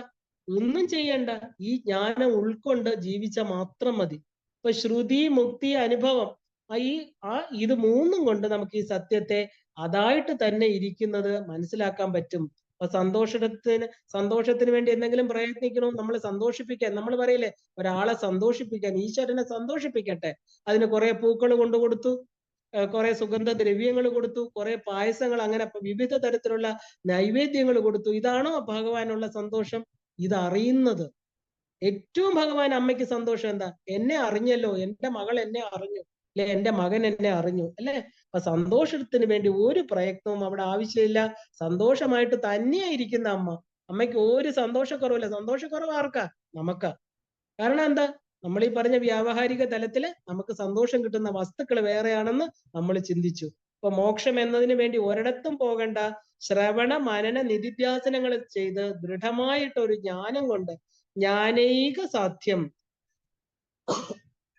ഒന്നും ചെയ്യണ്ട, ഈ ജ്ഞാനം ഉൾക്കൊണ്ട് ജീവിച്ച മാത്രം മതി. ഇപ്പൊ ശ്രുതി, മുക്തി, അനുഭവം, ഇത് മൂന്നും കൊണ്ട് നമുക്ക് ഈ സത്യത്തെ അതായിട്ട് തന്നെ ഇരിക്കുന്നത് മനസ്സിലാക്കാൻ പറ്റും. അപ്പൊ സന്തോഷത്തിന് വേണ്ടി എന്തെങ്കിലും പ്രയത്നിക്കണം, നമ്മൾ സന്തോഷിപ്പിക്കാൻ, നമ്മൾ പറയില്ലേ, ഒരാളെ സന്തോഷിപ്പിക്കാൻ, ഈശ്വരനെ സന്തോഷിപ്പിക്കട്ടെ, അതിന് കുറെ പൂക്കൾ കൊണ്ടു കൊടുത്തു, കുറെ സുഗന്ധദ്രവ്യങ്ങൾ കൊടുത്തു, കുറെ പായസങ്ങൾ, അങ്ങനെ വിവിധ തരത്തിലുള്ള നൈവേദ്യങ്ങൾ കൊടുത്തു. ഇതാണോ ഭഗവാനുള്ള സന്തോഷം? ഇതറിയുന്നത്. ഏറ്റവും ഭഗവാൻ അമ്മയ്ക്ക് സന്തോഷം എന്താ? എന്നെ അറിഞ്ഞല്ലോ, എന്റെ മകൾ എന്നെ അറിഞ്ഞു, അല്ലെ, എന്റെ മകൻ എന്നെ അറിഞ്ഞു, അല്ലെ? അപ്പൊ സന്തോഷത്തിന് വേണ്ടി ഒരു പ്രയത്നവും അവിടെ ആവശ്യമില്ല. സന്തോഷമായിട്ട് തന്നെയായിരിക്കുന്ന അമ്മയ്ക്ക് ഒരു സന്തോഷക്കുറവില്ല. സന്തോഷക്കുറവ് ആർക്കാ? നമുക്കാ. കാരണം എന്താ? നമ്മൾ ഈ പറഞ്ഞ വ്യാവഹാരിക തലത്തില് നമുക്ക് സന്തോഷം കിട്ടുന്ന വസ്തുക്കൾ വേറെയാണെന്ന് നമ്മൾ ചിന്തിച്ചു. ഇപ്പൊ മോക്ഷം എന്നതിന് വേണ്ടി ഒരിടത്തും പോകണ്ട. ശ്രവണ, മനന, നിധിധ്യാസനങ്ങൾ ചെയ്ത് ദൃഢമായിട്ട് ഒരു ജ്ഞാനം കൊണ്ട്, ജ്ഞാനൈക സാധ്യം,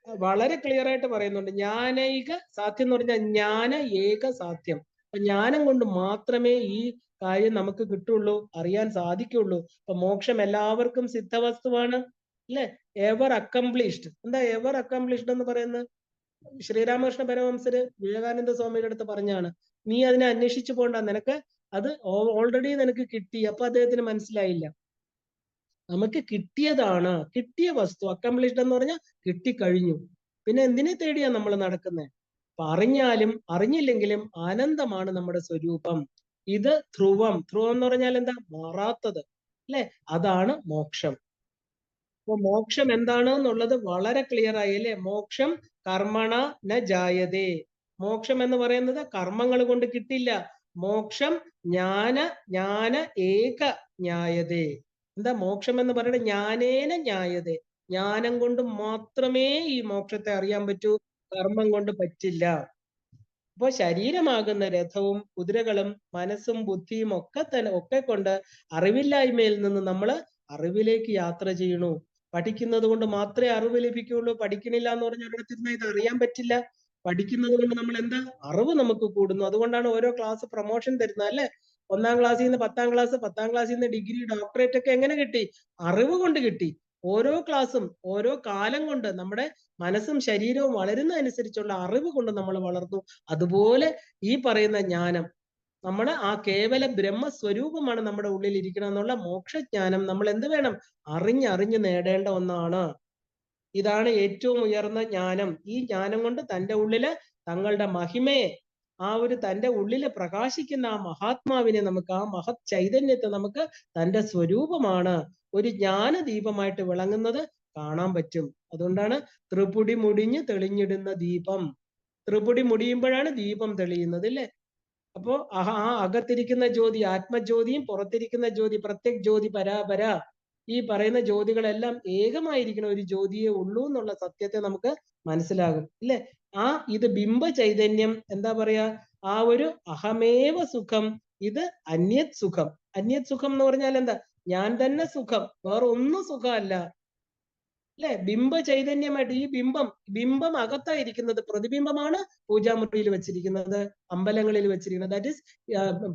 വളരെ ക്ലിയർ ആയിട്ട് പറയുന്നുണ്ട്. ജ്ഞാനൈക സാധ്യം എന്ന് പറഞ്ഞാൽ ജ്ഞാന ഏക സാധ്യം. അപ്പൊ ജ്ഞാനം കൊണ്ട് മാത്രമേ ഈ കാര്യം നമുക്ക് കിട്ടുള്ളൂ, അറിയാൻ സാധിക്കുള്ളൂ. അപ്പൊ മോക്ഷം എല്ലാവർക്കും സിദ്ധവസ്തുവാണ്, അല്ലെ? Ever accomplished. എന്താ എവർ അക്കംപ്ലിഷ്ഡ് എന്ന് പറയുന്നത്? ശ്രീരാമകൃഷ്ണ പരമഹംസര് വിവേകാനന്ദ സ്വാമിയുടെ അടുത്ത് പറഞ്ഞാണ്, നീ അതിനെ അന്വേഷിച്ചു പോണ്ട, നിനക്ക് അത് ഓൾറെഡി നിനക്ക് കിട്ടി. അപ്പൊ അദ്ദേഹത്തിന് മനസ്സിലായില്ല, നമുക്ക് കിട്ടിയതാണ്, കിട്ടിയ വസ്തു അക്കംപ്ലിഷ്ഡ് എന്ന് പറഞ്ഞാൽ കിട്ടിക്കഴിഞ്ഞു. പിന്നെ എന്തിനെ തേടിയാ നമ്മൾ നടക്കുന്നത്? അപ്പൊ അറിഞ്ഞാലും അറിഞ്ഞില്ലെങ്കിലും ആനന്ദമാണ് നമ്മുടെ സ്വരൂപം. ഇത് ധ്രുവം. ധ്രുവം എന്ന് പറഞ്ഞാൽ എന്താ? മാറാത്തത്, അല്ലെ? അതാണ് മോക്ഷം. അപ്പൊ മോക്ഷം എന്താണ് എന്നുള്ളത് വളരെ ക്ലിയർ ആയി, അല്ലെ? മോക്ഷം കർമ്മണ ന ജായതേ. മോക്ഷം എന്ന് പറയുന്നത് കർമ്മങ്ങൾ കൊണ്ട് കിട്ടില്ല. മോക്ഷം ജ്ഞാന ഏക ജ്ഞായതേ. എന്താ മോക്ഷം എന്ന് പറയുന്നത്? ജ്ഞാനേന ജ്ഞായതേ. ജ്ഞാനം കൊണ്ട് മാത്രമേ ഈ മോക്ഷത്തെ അറിയാൻ പറ്റൂ, കർമ്മം കൊണ്ട് പറ്റില്ല. അപ്പൊ ശരീരമാകുന്ന രഥവും കുതിരകളും മനസ്സും ബുദ്ധിയും ഒക്കെ കൊണ്ട് അറിവില്ലായ്മയിൽ നിന്ന് നമ്മൾ അറിവിലേക്ക് യാത്ര ചെയ്യണു. പഠിക്കുന്നത് കൊണ്ട് മാത്രമേ അറിവ് ലഭിക്കുള്ളൂ. പഠിക്കണില്ല എന്ന് പറഞ്ഞാൽ ഒരിടത്തിരുന്ന ഇത് അറിയാൻ പറ്റില്ല. പഠിക്കുന്നത് കൊണ്ട് നമ്മൾ എന്താ? അറിവ് നമുക്ക് കൂടുന്നു. അതുകൊണ്ടാണ് ഓരോ ക്ലാസ് പ്രൊമോഷൻ തരുന്നത്, അല്ലെ? 1-ാം ക്ലാസ്സിൽ നിന്ന് 10-ാം ക്ലാസ്, 10-ാം ക്ലാസ്സിൽ നിന്ന് ഡിഗ്രി, ഡോക്ടറേറ്റ് ഒക്കെ എങ്ങനെ കിട്ടി? അറിവ് കൊണ്ട് കിട്ടി. ഓരോ ക്ലാസ്സും ഓരോ കാലം കൊണ്ട് നമ്മുടെ മനസ്സും ശരീരവും വളരുന്നതനുസരിച്ചുള്ള അറിവ് കൊണ്ട് നമ്മൾ വളർന്നു. അതുപോലെ ഈ പറയുന്ന ജ്ഞാനം, നമ്മുടെ ആ കേവല ബ്രഹ്മസ്വരൂപമാണ് നമ്മുടെ ഉള്ളിൽ ഇരിക്കണം എന്നുള്ള മോക്ഷജ്ഞാനം നമ്മൾ എന്ത് വേണം? അറിഞ്ഞ് നേടേണ്ട ഒന്നാണ്. ഇതാണ് ഏറ്റവും ഉയർന്ന ജ്ഞാനം. ഈ ജ്ഞാനം കൊണ്ട് തൻ്റെ ഉള്ളില് തങ്ങളുടെ മഹിമയെ, ആ ഒരു തൻ്റെ ഉള്ളില് പ്രകാശിക്കുന്ന ആ മഹാത്മാവിനെ നമുക്ക്, ആ മഹത് ചൈതന്യത്തെ നമുക്ക് തൻ്റെ സ്വരൂപമാണ് ഒരു ജ്ഞാനദീപമായിട്ട് വിളങ്ങുന്നത് കാണാൻ പറ്റും. അതുകൊണ്ടാണ് ത്രിപുടി മുടിഞ്ഞ് തെളിഞ്ഞിടുന്ന ദീപം. ത്രിപുടി മുടിയുമ്പോഴാണ് ദീപം തെളിയുന്നത്, അല്ലേ? അപ്പോ ആ അകത്തിരിക്കുന്ന ജ്യോതി ആത്മജ്യോതിയും പുറത്തിരിക്കുന്ന ജ്യോതി പ്രത്യക് ജ്യോതി പരാപര, ഈ പറയുന്ന ജ്യോതികളെല്ലാം ഏകമായിരിക്കണം ഒരു ജ്യോതിയെ ഉള്ളൂ എന്നുള്ള സത്യത്തെ നമുക്ക് മനസ്സിലാകും, ഇല്ലേ? ഇത് ബിംബ ചൈതന്യം എന്താ പറയാ? ആ ഒരു അഹമേവ സുഖം, ഇത് അന്യത് സുഖം. അന്യത് സുഖം എന്ന് പറഞ്ഞാൽ എന്താ? ഞാൻ തന്നെ സുഖം, വേറെ ഒന്നും സുഖമല്ല, അല്ലെ? ബിംബ ചൈതന്യമായിട്ട് ഈ ബിംബം അകത്തായിരിക്കുന്നത്. പ്രതിബിംബമാണ് പൂജാമുറിയിൽ വെച്ചിരിക്കുന്നത്, അമ്പലങ്ങളിൽ വെച്ചിരിക്കുന്നത്. ദാറ്റ് ഈസ്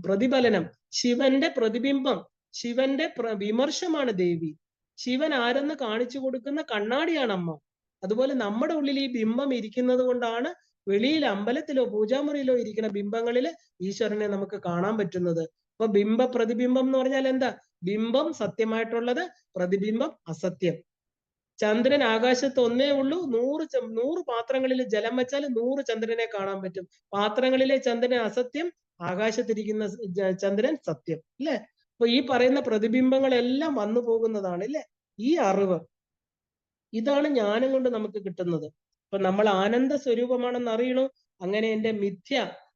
പ്രതിഫലനം. ശിവന്റെ പ്രതിബിംബം, ശിവന്റെ വിമർശമാണ് ദേവി. ശിവൻ ആരെന്ന് കാണിച്ചു കൊടുക്കുന്ന കണ്ണാടിയാണ് അമ്മ. അതുപോലെ നമ്മുടെ ഉള്ളിൽ ഈ ബിംബം ഇരിക്കുന്നത് കൊണ്ടാണ് വെളിയിൽ അമ്പലത്തിലോ പൂജാമുറിയിലോ ഇരിക്കുന്ന ബിംബങ്ങളിൽ ഈശ്വരനെ നമുക്ക് കാണാൻ പറ്റുന്നത്. അപ്പൊ പ്രതിബിംബം എന്ന് പറഞ്ഞാൽ എന്താ? ബിംബം സത്യമായിട്ടുള്ളത്, പ്രതിബിംബം അസത്യം. ചന്ദ്രൻ ആകാശത്ത് ഒന്നേ ഉള്ളൂ. 100 പാത്രങ്ങളിൽ ജലം വെച്ചാൽ 100 ചന്ദ്രനെ കാണാൻ പറ്റും. പാത്രങ്ങളിലെ ചന്ദ്രൻ അസത്യം, ആകാശത്തിരിക്കുന്ന ചന്ദ്രൻ സത്യം, അല്ലെ? അപ്പൊ ഈ പറയുന്ന പ്രതിബിംബങ്ങളെല്ലാം വന്നു പോകുന്നതാണ്, അല്ലെ? ഈ അറിവ്, ഇതാണ് ജ്ഞാനം കൊണ്ട് നമുക്ക് കിട്ടുന്നത്. അപ്പൊ നമ്മൾ ആനന്ദ സ്വരൂപമാണെന്ന് അറിയണു. അങ്ങനെ എന്റെ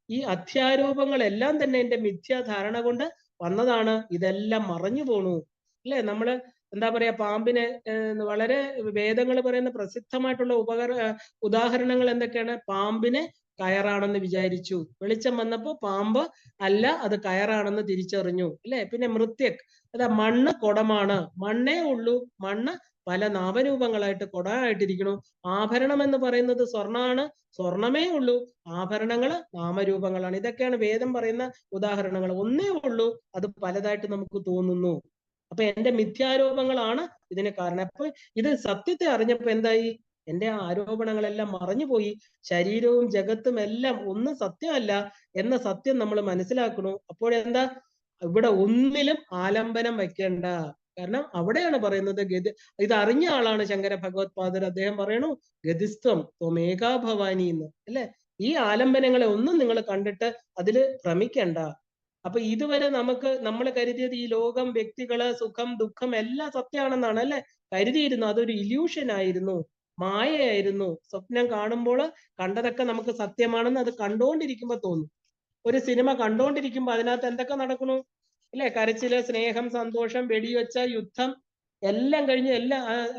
ഈ അധ്യാരോപങ്ങളെല്ലാം തന്നെ എന്റെ മിഥ്യാധാരണ കൊണ്ട് വന്നതാണ്. ഇതെല്ലാം മറഞ്ഞു പോണു, അല്ലെ? നമ്മള് എന്താ പറയാ, പാമ്പിനെ വളരെ വേദങ്ങൾ പറയുന്ന പ്രസിദ്ധമായിട്ടുള്ള ഉദാഹരണങ്ങൾ എന്തൊക്കെയാണ്? പാമ്പിനെ കയറാണെന്ന് വിചാരിച്ചു, വെളിച്ചം വന്നപ്പോ പാമ്പ് അല്ല, അത് കയറാണെന്ന് തിരിച്ചറിഞ്ഞു, അല്ലെ? പിന്നെ മൃത്യക്, അതാ മണ്ണ് കുടമാണ്, മണ്ണേ ഉള്ളൂ, മണ്ണ് പല നാമരൂപങ്ങളായിട്ട് കുടമായിട്ടിരിക്കണു. ആഭരണം എന്ന് പറയുന്നത് സ്വർണ്ണമാണ്, സ്വർണമേ ഉള്ളൂ, ആഭരണങ്ങള് നാമരൂപങ്ങളാണ്. ഇതൊക്കെയാണ് വേദം പറയുന്ന ഉദാഹരണങ്ങൾ. ഒന്നേ ഉള്ളൂ, അത് പലതായിട്ട് നമുക്ക് തോന്നുന്നു. അപ്പൊ എന്റെ മിഥ്യാരോപങ്ങളാണ് ഇതിന് കാരണം. അപ്പൊ ഇത് സത്യത്തെ അറിഞ്ഞപ്പോ എന്തായി? എന്റെ ആരോപണങ്ങളെല്ലാം മറഞ്ഞുപോയി. ശരീരവും ജഗത്തും എല്ലാം ഒന്നും സത്യമല്ല എന്ന സത്യം നമ്മൾ മനസ്സിലാക്കണു. അപ്പോഴെന്താ? ഇവിടെ ഒന്നിലും ആലംബനം വെക്കേണ്ട. കാരണം അവിടെയാണ് പറയുന്നത് ഇത് അറിഞ്ഞ ആളാണ് ശങ്കര ഭഗവത്പാദർ. അദ്ദേഹം പറയണു ഗതിസ്ത്വം ത്വമേകാ ഭവാനി എന്ന്, അല്ലെ? ഈ ആലംബനങ്ങളെ ഒന്നും നിങ്ങൾ കണ്ടിട്ട് അതില് ഭ്രമിക്കണ്ട. അപ്പൊ ഇതുവരെ നമ്മൾ കരുതിയത് ഈ ലോകം, വ്യക്തികള്, സുഖം, ദുഃഖം എല്ലാം സത്യമാണെന്നാണ്, അല്ലെ? കരുതിയിരുന്നു. അതൊരു ഇല്യൂഷൻ ആയിരുന്നു, മായയായിരുന്നു. സ്വപ്നം കാണുമ്പോൾ കണ്ടതൊക്കെ നമുക്ക് സത്യമാണെന്ന് അത് കണ്ടുകൊണ്ടിരിക്കുമ്പോ തോന്നും. ഒരു സിനിമ കണ്ടുകൊണ്ടിരിക്കുമ്പോ അതിനകത്ത് എന്തൊക്കെ നടക്കണു, അല്ലെ? കരച്ചില്, സ്നേഹം, സന്തോഷം, വെടിവെച്ച, യുദ്ധം എല്ലാം കഴിഞ്ഞു.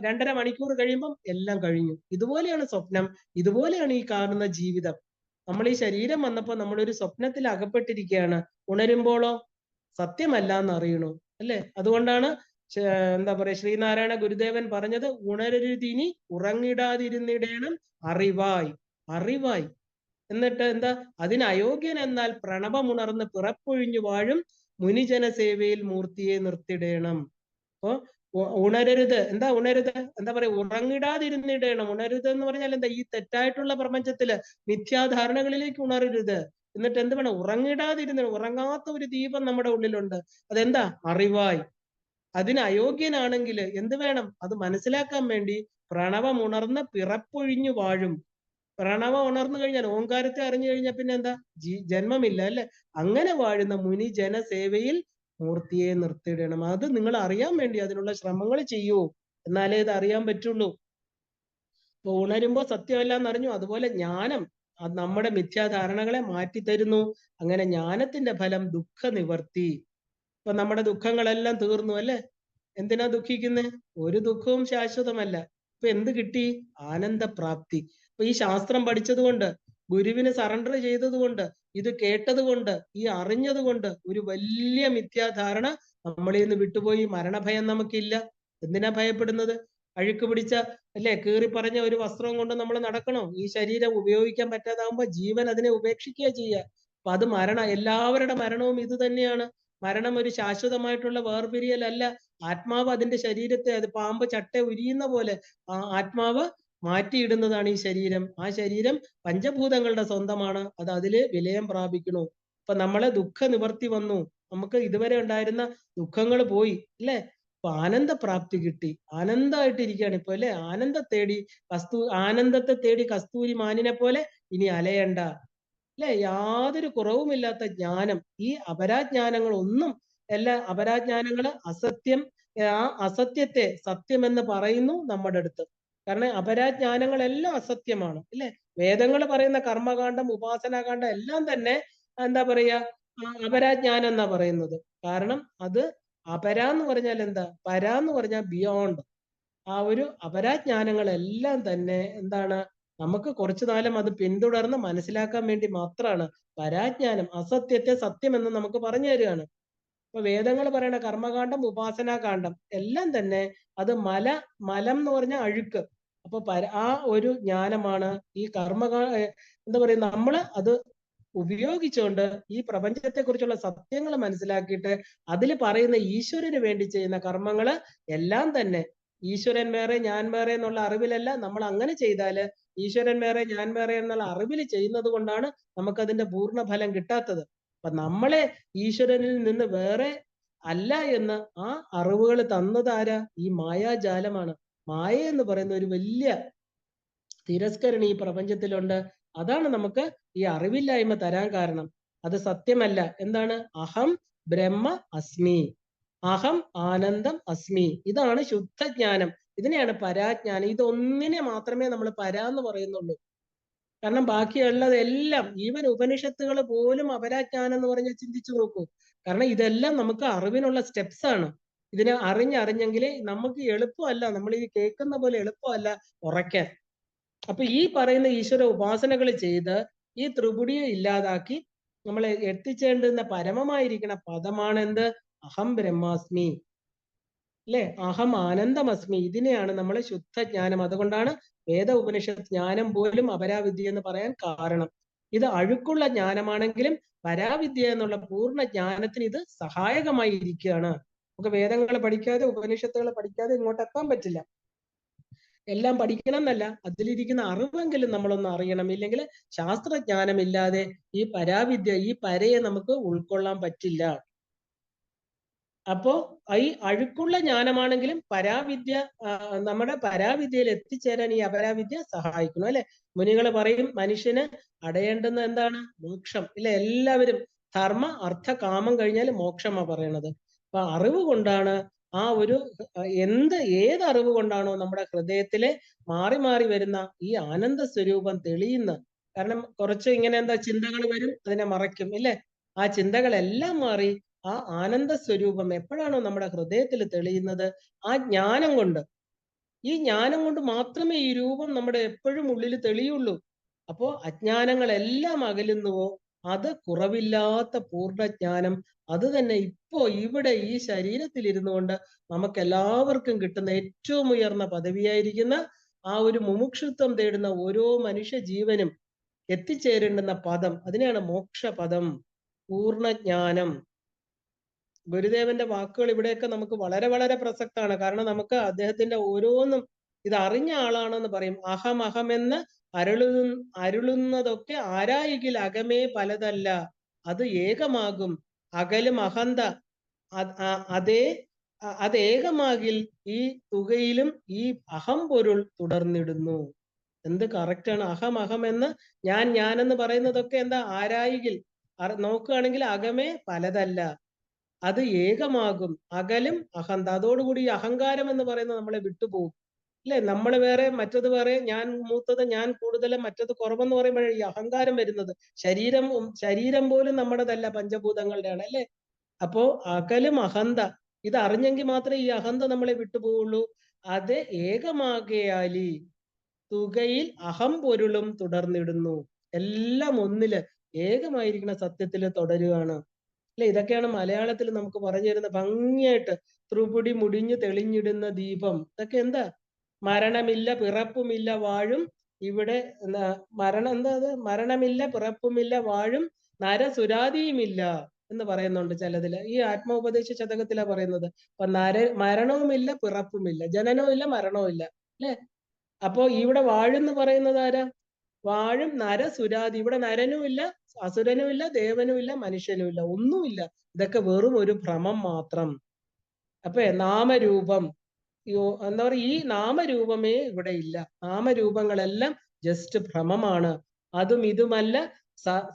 2.5 മണിക്കൂർ കഴിയുമ്പം എല്ലാം കഴിഞ്ഞു. ഇതുപോലെയാണ് സ്വപ്നം, ഇതുപോലെയാണ് ഈ കാണുന്ന ജീവിതം. നമ്മൾ ഈ ശരീരം വന്നപ്പോൾ നമ്മളൊരു സ്വപ്നത്തിൽ അകപ്പെട്ടിരിക്കുകയാണ്. ഉണരുമ്പോഴോ സത്യമല്ല എന്ന് അറിയണു, അല്ലെ? അതുകൊണ്ടാണ് എന്താ പറയാ, ശ്രീനാരായണ ഗുരുദേവൻ പറഞ്ഞത്, ഉണരരുതിനി ഉറങ്ങിടാതിരുന്നിടേണം അറിവായി. അറിവായി എന്നിട്ട് എന്താ? അതിന് അയോഗ്യൻ എന്നാൽ പ്രണവമുണർന്ന് പിറപ്പൊഴിഞ്ഞു വാഴും മുനിജന സേവയിൽ മൂർത്തിയെ നിർത്തിടേണം. അപ്പോ ഉണരരുത്. എന്താ ഉണരുത്? എന്താ പറയാ? ഉറങ്ങിടാതിരുന്നിടണം. ഉണരുത് എന്ന് പറഞ്ഞാൽ എന്താ? ഈ തെറ്റായിട്ടുള്ള പ്രപഞ്ചത്തില് മിഥ്യാധാരണകളിലേക്ക് ഉണരരുത്. എന്നിട്ട് എന്ത് വേണം? ഉറങ്ങിടാതിരുന്ന, ഉറങ്ങാത്ത ഒരു ദീപം നമ്മുടെ ഉള്ളിലുണ്ട്. അതെന്താ? അറിവായി. അതിന് അയോഗ്യനാണെങ്കിൽ എന്ത് വേണം? അത് മനസ്സിലാക്കാൻ വേണ്ടി പ്രണവം ഉണർന്ന് പിറപ്പൊഴിഞ്ഞു വാഴും. പ്രണവം ഉണർന്നു കഴിഞ്ഞാൽ, ഓങ്കാരത്തെ അറിഞ്ഞു കഴിഞ്ഞാൽ പിന്നെ എന്താ? ജന്മമില്ല അല്ലെ? അങ്ങനെ വാഴുന്ന മുനി ജനസേവയിൽ മൂർത്തിയെ നിർത്തിയിടണം. അത് നിങ്ങൾ അറിയാൻ വേണ്ടി അതിനുള്ള ശ്രമങ്ങൾ ചെയ്യൂ. എന്നാലേ ഇത് അറിയാൻ പറ്റുള്ളൂ. അപ്പൊ ഉണരുമ്പോ സത്യമല്ല എന്നറിഞ്ഞു. അതുപോലെ ജ്ഞാനം അത് നമ്മുടെ മിഥ്യാധാരണകളെ മാറ്റിത്തരുന്നു. അങ്ങനെ ജ്ഞാനത്തിന്റെ ഫലം ദുഃഖ നിവർത്തി. ഇപ്പൊ നമ്മുടെ ദുഃഖങ്ങളെല്ലാം തീർന്നു അല്ലെ? എന്തിനാ ദുഃഖിക്കുന്നത്? ഒരു ദുഃഖവും ശാശ്വതമല്ല. ഇപ്പൊ എന്ത് കിട്ടി? ആനന്ദപ്രാപ്തി. അപ്പൊ ഈ ശാസ്ത്രം പഠിച്ചത് കൊണ്ട്, ഗുരുവിന് സറണ്ടർ ചെയ്തത് കൊണ്ട്, ഇത് കേട്ടത് കൊണ്ട്, ഈ അറിഞ്ഞത് കൊണ്ട് ഒരു വലിയ മിഥ്യാധാരണ നമ്മളിൽ നിന്ന് വിട്ടുപോയി. മരണഭയം നമുക്കില്ല. എന്തിനാ ഭയപ്പെടുന്നത്? അഴുക്ക് പിടിച്ച അല്ലെ, കീറി പറഞ്ഞ ഒരു വസ്ത്രവും കൊണ്ട് നമ്മൾ നടക്കണോ? ഈ ശരീരം ഉപയോഗിക്കാൻ പറ്റാതാവുമ്പോ ജീവൻ അതിനെ ഉപേക്ഷിക്കുക ചെയ്യുക. അപ്പൊ അത് എല്ലാവരുടെ മരണവും ഇത് തന്നെയാണ്. മരണം ഒരു ശാശ്വതമായിട്ടുള്ള വേർപിരിയലല്ല. ആത്മാവ് അതിന്റെ ശരീരത്തെ, അത് പാമ്പ് ചട്ട ഉരിയുന്ന പോലെ ആത്മാവ് മാറ്റിയിടുന്നതാണ് ഈ ശരീരം. ആ ശരീരം പഞ്ചഭൂതങ്ങളുടെ സ്വന്തമാണ്. അത് അതില് വിലയം പ്രാപിക്കണു. അപ്പൊ നമ്മളെ ദുഃഖ നിവർത്തി വന്നു. നമുക്ക് ഇതുവരെ ഉണ്ടായിരുന്ന ദുഃഖങ്ങൾ പോയി അല്ലെ? അപ്പൊ ആനന്ദപ്രാപ്തി കിട്ടി. ആനന്ദമായിട്ടിരിക്കുകയാണ് ഇപ്പൊ അല്ലെ? ആനന്ദത്തെ തേടി കസ്തൂരി മാനിനെ പോലെ ഇനി അലയണ്ട അല്ലെ? യാതൊരു കുറവുമില്ലാത്ത ജ്ഞാനം. ഈ അപരാജ്ഞാനങ്ങൾ ഒന്നും എല്ലാ അപരാജ്ഞാനങ്ങള് അസത്യം. ആ അസത്യത്തെ സത്യമെന്ന് പറയുന്നു നമ്മുടെ അടുത്ത്. കാരണം അപരാജ്ഞാനങ്ങളെല്ലാം അസത്യമാണ് അല്ലെ? വേദങ്ങൾ പറയുന്ന കർമ്മകാന്ഡം, ഉപാസനാകാന്ഡം എല്ലാം തന്നെ എന്താ പറയാ? അപരാജ്ഞാനം എന്നാ പറയുന്നത്. കാരണം അത് അപര എന്ന് പറഞ്ഞാൽ എന്താ? പര എന്ന് പറഞ്ഞാൽ ബിയോണ്ട്. ആ ഒരു അപരാജ്ഞാനങ്ങളെല്ലാം തന്നെ എന്താണ്? നമുക്ക് കുറച്ചു കാലം അത് പിന്തുടർന്ന് മനസ്സിലാക്കാൻ വേണ്ടി മാത്രമാണ്. പരാജ്ഞാനം അസത്യത്തെ സത്യമെന്ന് നമുക്ക് പറഞ്ഞു തരികയാണ്. ഇപ്പൊ വേദങ്ങൾ പറയണ കർമ്മകാന്ഡം, ഉപാസനാകാന്ഡം എല്ലാം തന്നെ അത് മലം എന്ന് പറഞ്ഞ അഴുക്ക്. അപ്പൊ ആ ഒരു ജ്ഞാനമാണ് ഈ എന്താ പറയുക? നമ്മള് അത് ഉപയോഗിച്ചുകൊണ്ട് ഈ പ്രപഞ്ചത്തെ കുറിച്ചുള്ള സത്യങ്ങൾ മനസ്സിലാക്കിയിട്ട് അതിൽ പറയുന്ന ഈശ്വരന് വേണ്ടി ചെയ്യുന്ന കർമ്മങ്ങള് എല്ലാം തന്നെ ഈശ്വരൻ വേറെ ഞാൻ വേറെ എന്നുള്ള അറിവിലല്ല. നമ്മൾ അങ്ങനെ ചെയ്താല് ഈശ്വരൻ വേറെ ഞാൻ വേറെ എന്നുള്ള അറിവിൽ ചെയ്യുന്നത് കൊണ്ടാണ് നമുക്കതിന്റെ പൂർണ്ണ ഫലം കിട്ടാത്തത്. അപ്പൊ നമ്മളെ ഈശ്വരനിൽ നിന്ന് വേറെ അല്ല എന്ന് ആ അറിവുകൾ തന്നതാരാ? ഈ മായാജാലമാണ്. മായ എന്ന് പറയുന്ന ഒരു വലിയ തിരസ്കരണി ഈ പ്രപഞ്ചത്തിലുണ്ട്. അതാണ് നമുക്ക് ഈ അറിവില്ലായ്മ തരാൻ കാരണം. അത് സത്യമല്ല. എന്താണ്? അഹം ബ്രഹ്മ അസ്മി. അഹം ആനന്ദം അസ്മി. ഇതാണ് ശുദ്ധജ്ഞാനം. ഇതിനെയാണ് പരാജ്ഞാനം. ഇതൊന്നിനെ മാത്രമേ നമ്മൾ പരാന്ന് പറയുന്നുള്ളൂ. കാരണം ബാക്കിയുള്ളതെല്ലാം, ഈവൻ ഉപനിഷത്തുകൾ പോലും അപരാജ്ഞാനം എന്ന് പറഞ്ഞ് ചിന്തിച്ചു നോക്കൂ. കാരണം ഇതെല്ലാം നമുക്ക് അറിവിനുള്ള സ്റ്റെപ്സ് ആണ്. ഇതിനെ അറിഞ്ഞെങ്കിലേ നമുക്ക് എളുപ്പമല്ല, നമ്മൾ ഈ കേൾക്കുന്ന പോലെ എളുപ്പമല്ല ഉറയ്ക്കാൻ. അപ്പൊ ഈ പറയുന്ന ഈശ്വര ഉപാസനകൾ ചെയ്ത് ഈ ത്രിപുടിയെ ഇല്ലാതാക്കി നമ്മളെ എത്തിച്ചേണ്ടുന്ന പരമമായിരിക്കുന്ന പദമാണ് എന്ത്? അഹം ബ്രഹ്മാസ്മി അല്ലെ? അഹം ആനന്ദമസ്മി. ഇതിനെയാണ് നമ്മൾ ശുദ്ധജ്ഞാനം. അതുകൊണ്ടാണ് വേദ ഉപനിഷത്ത് ജ്ഞാനം പോലും അപരാവിദ്യ എന്ന് പറയാൻ കാരണം. ഇത് അഴുക്കുള്ള ജ്ഞാനമാണെങ്കിലും പരാവിദ്യ എന്നുള്ള പൂർണ്ണ ജ്ഞാനത്തിന് ഇത് സഹായകമായി ഇരിക്കുകയാണ്. നമുക്ക് വേദങ്ങൾ പഠിക്കാതെ, ഉപനിഷത്തുകൾ പഠിക്കാതെ ഇങ്ങോട്ട് എത്താൻ പറ്റില്ല. എല്ലാം പഠിക്കണം എന്നല്ല, അതിലിരിക്കുന്ന അറിവെങ്കിലും നമ്മളൊന്ന് അറിയണം. ഇല്ലെങ്കിൽ ശാസ്ത്രജ്ഞാനമില്ലാതെ ഈ പരാവിദ്യ, ഈ പരയെ നമുക്ക് ഉൾക്കൊള്ളാൻ പറ്റില്ല. അപ്പോ ഈ അഴുക്കുള്ള ജ്ഞാനമാണെങ്കിലും പരാവിദ്യ, നമ്മുടെ പരാവിദ്യയിൽ എത്തിച്ചേരാൻ ഈ അപരാവിദ്യ സഹായിക്കുന്നു അല്ലെ? മുനികൾ പറയും മനുഷ്യന് അടയേണ്ടുന്ന എന്താണ്? മോക്ഷം ഇല്ലെ? എല്ലാവരും ധർമ്മ അർത്ഥ കാമം കഴിഞ്ഞാൽ മോക്ഷമാ പറയണത്. അപ്പൊ അറിവ് കൊണ്ടാണ് ആ ഒരു ഏത് അറിവ് കൊണ്ടാണോ നമ്മുടെ ഹൃദയത്തിലെ മാറി മാറി വരുന്ന ഈ ആനന്ദ സ്വരൂപം തെളിയുന്ന. കാരണം കുറച്ച് ഇങ്ങനെ എന്താ ചിന്തകൾ വരും, അതിനെ മറയ്ക്കും ഇല്ലേ? ആ ചിന്തകളെല്ലാം മാറി ആ ആനന്ദ സ്വരൂപം എപ്പോഴാണോ നമ്മുടെ ഹൃദയത്തിൽ തെളിയുന്നത്, ആ ജ്ഞാനം കൊണ്ട്, ഈ ജ്ഞാനം കൊണ്ട് മാത്രമേ ഈ രൂപം നമ്മുടെ എപ്പോഴും ഉള്ളിൽ തെളിയുള്ളൂ. അപ്പോ അജ്ഞാനങ്ങളെല്ലാം അകലുന്നുവോ, അത് കുറവില്ലാത്ത പൂർണ്ണജ്ഞാനം. അത് തന്നെ ഇപ്പോ ഇവിടെ ഈ ശരീരത്തിൽ ഇരുന്നു കൊണ്ട് നമുക്ക് എല്ലാവർക്കും കിട്ടുന്ന ഏറ്റവും ഉയർന്ന പദവിയായിരിക്കുന്ന ആ ഒരു മുമുക്ഷുത്വം തേടുന്ന ഓരോ മനുഷ്യ ജീവനും എത്തിച്ചേരേണ്ടുന്ന പദം, അതിനെയാണ് മോക്ഷപദം, പൂർണ്ണജ്ഞാനം. ഗുരുദേവന്റെ വാക്കുകൾ ഇവിടെയൊക്കെ നമുക്ക് വളരെ വളരെ പ്രസക്തമാണ്. കാരണം നമുക്ക് അദ്ദേഹത്തിന്റെ ഓരോന്നും ഇത് അറിഞ്ഞ ആളാണെന്ന് പറയും. അഹം അഹമെന്ന് അരുളുന്നതൊക്കെ ആരായികിൽ അകമേ പലതല്ല, അത് ഏകമാകും. അകലും അഹന്ത അതേകമാകിൽ ഈ തുകയിലും ഈ അഹം പൊരുൾ തുടർന്നിടുന്നു. എന്ത് കറക്റ്റാണ്. അഹം അഹം എന്ന് ഞാനെന്ന് പറയുന്നതൊക്കെ എന്താ? ആരായികിൽ നോക്കുകയാണെങ്കിൽ അകമേ പലതല്ല, അത് ഏകമാകും. അകലും അഹന്ത, അതോടുകൂടി ഈ അഹങ്കാരം എന്ന് പറയുന്നത് നമ്മളെ വിട്ടുപോകും. അല്ലെ? നമ്മൾ വേറെ, മറ്റത് വേറെ, ഞാൻ മൂത്തത്, ഞാൻ കൂടുതൽ, മറ്റത് കുറവെന്ന് പറയുമ്പോഴേ ഈ അഹങ്കാരം വരുന്നത്. ശരീരം പോലും നമ്മുടേതല്ല, പഞ്ചഭൂതങ്ങളുടെയാണ്. അല്ലെ? അപ്പോ അകലും അഹന്ത, ഇത് അറിഞ്ഞെങ്കിൽ മാത്രമേ ഈ അഹന്ത നമ്മളെ വിട്ടുപോകുള്ളൂ. അത് ഏകമാകയാലി തുകയിൽ അഹം പൊരുളും തുടർന്നിടുന്നു. എല്ലാം ഒന്നില് ഏകമായിരിക്കുന്ന സത്യത്തില് തുടരുകയാണ്. അല്ലെ? ഇതൊക്കെയാണ് മലയാളത്തിൽ നമുക്ക് പറഞ്ഞു തരുന്ന ഭംഗിയായിട്ട്. ത്രിപുടി മുടിഞ്ഞു തെളിഞ്ഞിടുന്ന ദീപം. ഇതൊക്കെ എന്താ? മരണമില്ല പിറപ്പുമില്ല വാഴും ഇവിടെ മരണമില്ല പിറപ്പുമില്ല വാഴും നരസുരാതിയുമില്ല എന്ന് പറയുന്നുണ്ട് ചിലതില്. ഈ ആത്മോപദേശ ശതകത്തിലാ പറയുന്നത്. അപ്പൊ മരണവുമില്ല പിറപ്പുമില്ല, ജനനവുമില്ല മരണവുമില്ല. അല്ലെ? അപ്പോ ഇവിടെ വാഴെന്ന് പറയുന്നത് ആരാ? വാഴും നരസുരാതി. ഇവിടെ നരനുമില്ല, അസുരനുമില്ല, ദേവനുമില്ല, മനുഷ്യനുമില്ല, ഒന്നുമില്ല. ഇതൊക്കെ വെറും ഒരു ഭ്രമം മാത്രം. അപ്പൊ നാമരൂപം, എന്താ പറയുക, ഈ നാമരൂപമേ ഇവിടെ ഇല്ല. നാമരൂപങ്ങളെല്ലാം ജസ്റ്റ് ഭ്രമമാണ്. അതും ഇതുമല്ല,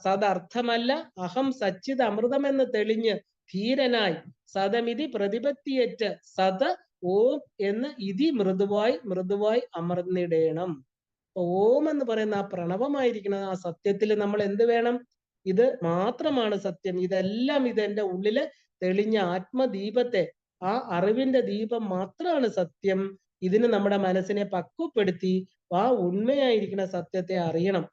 സദർത്ഥമല്ല. അഹം സച്ചിത് അമൃതമെന്ന് തെളിഞ്ഞ് ധീരനായി സതമിതി പ്രതിപത്തിയേറ്റ് സത ഓം എന്ന് ഇതി മൃദുവായി അമർന്നിടേണം. ഓം എന്ന് പറയുന്ന ആ പ്രണവമായിരിക്കണം ആ സത്യത്തിൽ നമ്മൾ എന്ത് വേണം? ഇത് മാത്രമാണ് സത്യം. ഇതെല്ലാം ഇതെന്റെ ഉള്ളില് തെളിഞ്ഞ ആത്മദീപത്തെ, ആ അറിവിന്റെ ദീപം മാത്രമാണ് സത്യം. ഇതിന് നമ്മുടെ മനസ്സിനെ പക്വപ്പെടുത്തി ആ ഉണ്മയായിരിക്കുന്ന സത്യത്തെ അറിയണം.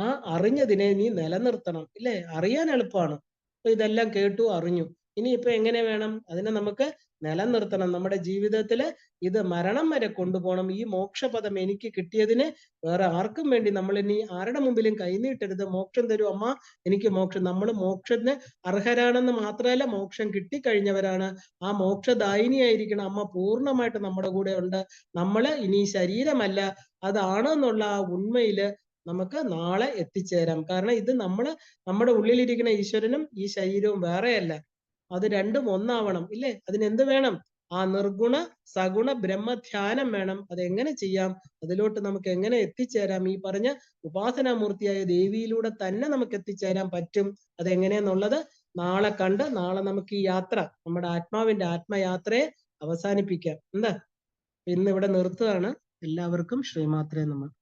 ആ അറിഞ്ഞതിനെ നീ നിലനിർത്തണം. ഇല്ലേ? അറിയാൻ എളുപ്പമാണ്. അപ്പൊ ഇതെല്ലാം കേട്ടു, അറിഞ്ഞു. ഇനിയിപ്പോ എങ്ങനെ വേണം? അതിനെ നമുക്ക് നിലനിർത്തണം. നമ്മുടെ ജീവിതത്തില് ഇത് മരണം വരെ കൊണ്ടുപോകണം. ഈ മോക്ഷപദം എനിക്ക് കിട്ടിയതിന് വേറെ ആർക്കും വേണ്ടി നമ്മൾ ഇനി ആരുടെ മുമ്പിലും കൈനീട്ടരുത്. മോക്ഷം തരൂ അമ്മ, എനിക്ക് മോക്ഷം. നമ്മൾ മോക്ഷത്തിന് അർഹരാണെന്ന് മാത്രമല്ല, മോക്ഷം കിട്ടിക്കഴിഞ്ഞവരാണ്. ആ മോക്ഷദായിനിയായിരിക്കണം അമ്മ പൂർണ്ണമായിട്ട് നമ്മുടെ കൂടെ ഉണ്ട്. നമ്മള് ഇനി ശരീരമല്ല, അതാണെന്നുള്ള ആ ഉണ്മയില് നമുക്ക് നാളെ എത്തിച്ചേരാം. കാരണം ഇത് നമ്മുടെ ഉള്ളിലിരിക്കുന്ന ഈശ്വരനും ഈ ശരീരവും വേറെയല്ല. അത് രണ്ടും ഒന്നാവണം. ഇല്ലേ? അതിനെന്ത് വേണം? ആ നിർഗുണ സഗുണ ബ്രഹ്മധ്യാനം വേണം. അതെങ്ങനെ ചെയ്യാം? അതിലോട്ട് നമുക്ക് എങ്ങനെ എത്തിച്ചേരാം? ഈ പറഞ്ഞ ഉപാസനാമൂർത്തിയായ ദേവിയിലൂടെ തന്നെ നമുക്ക് എത്തിച്ചേരാൻ പറ്റും. അതെങ്ങനെയെന്നുള്ളത് നാളെ കണ്ട് നാളെ നമുക്ക് ഈ യാത്ര, നമ്മുടെ ആത്മാവിന്റെ ആത്മയാത്രയെ അവസാനിപ്പിക്കാം. എന്താ? ഇന്ന് ഇവിടെ നിർത്തുകയാണ്. എല്ലാവർക്കും ശ്രീമാത്രേ നമഃ.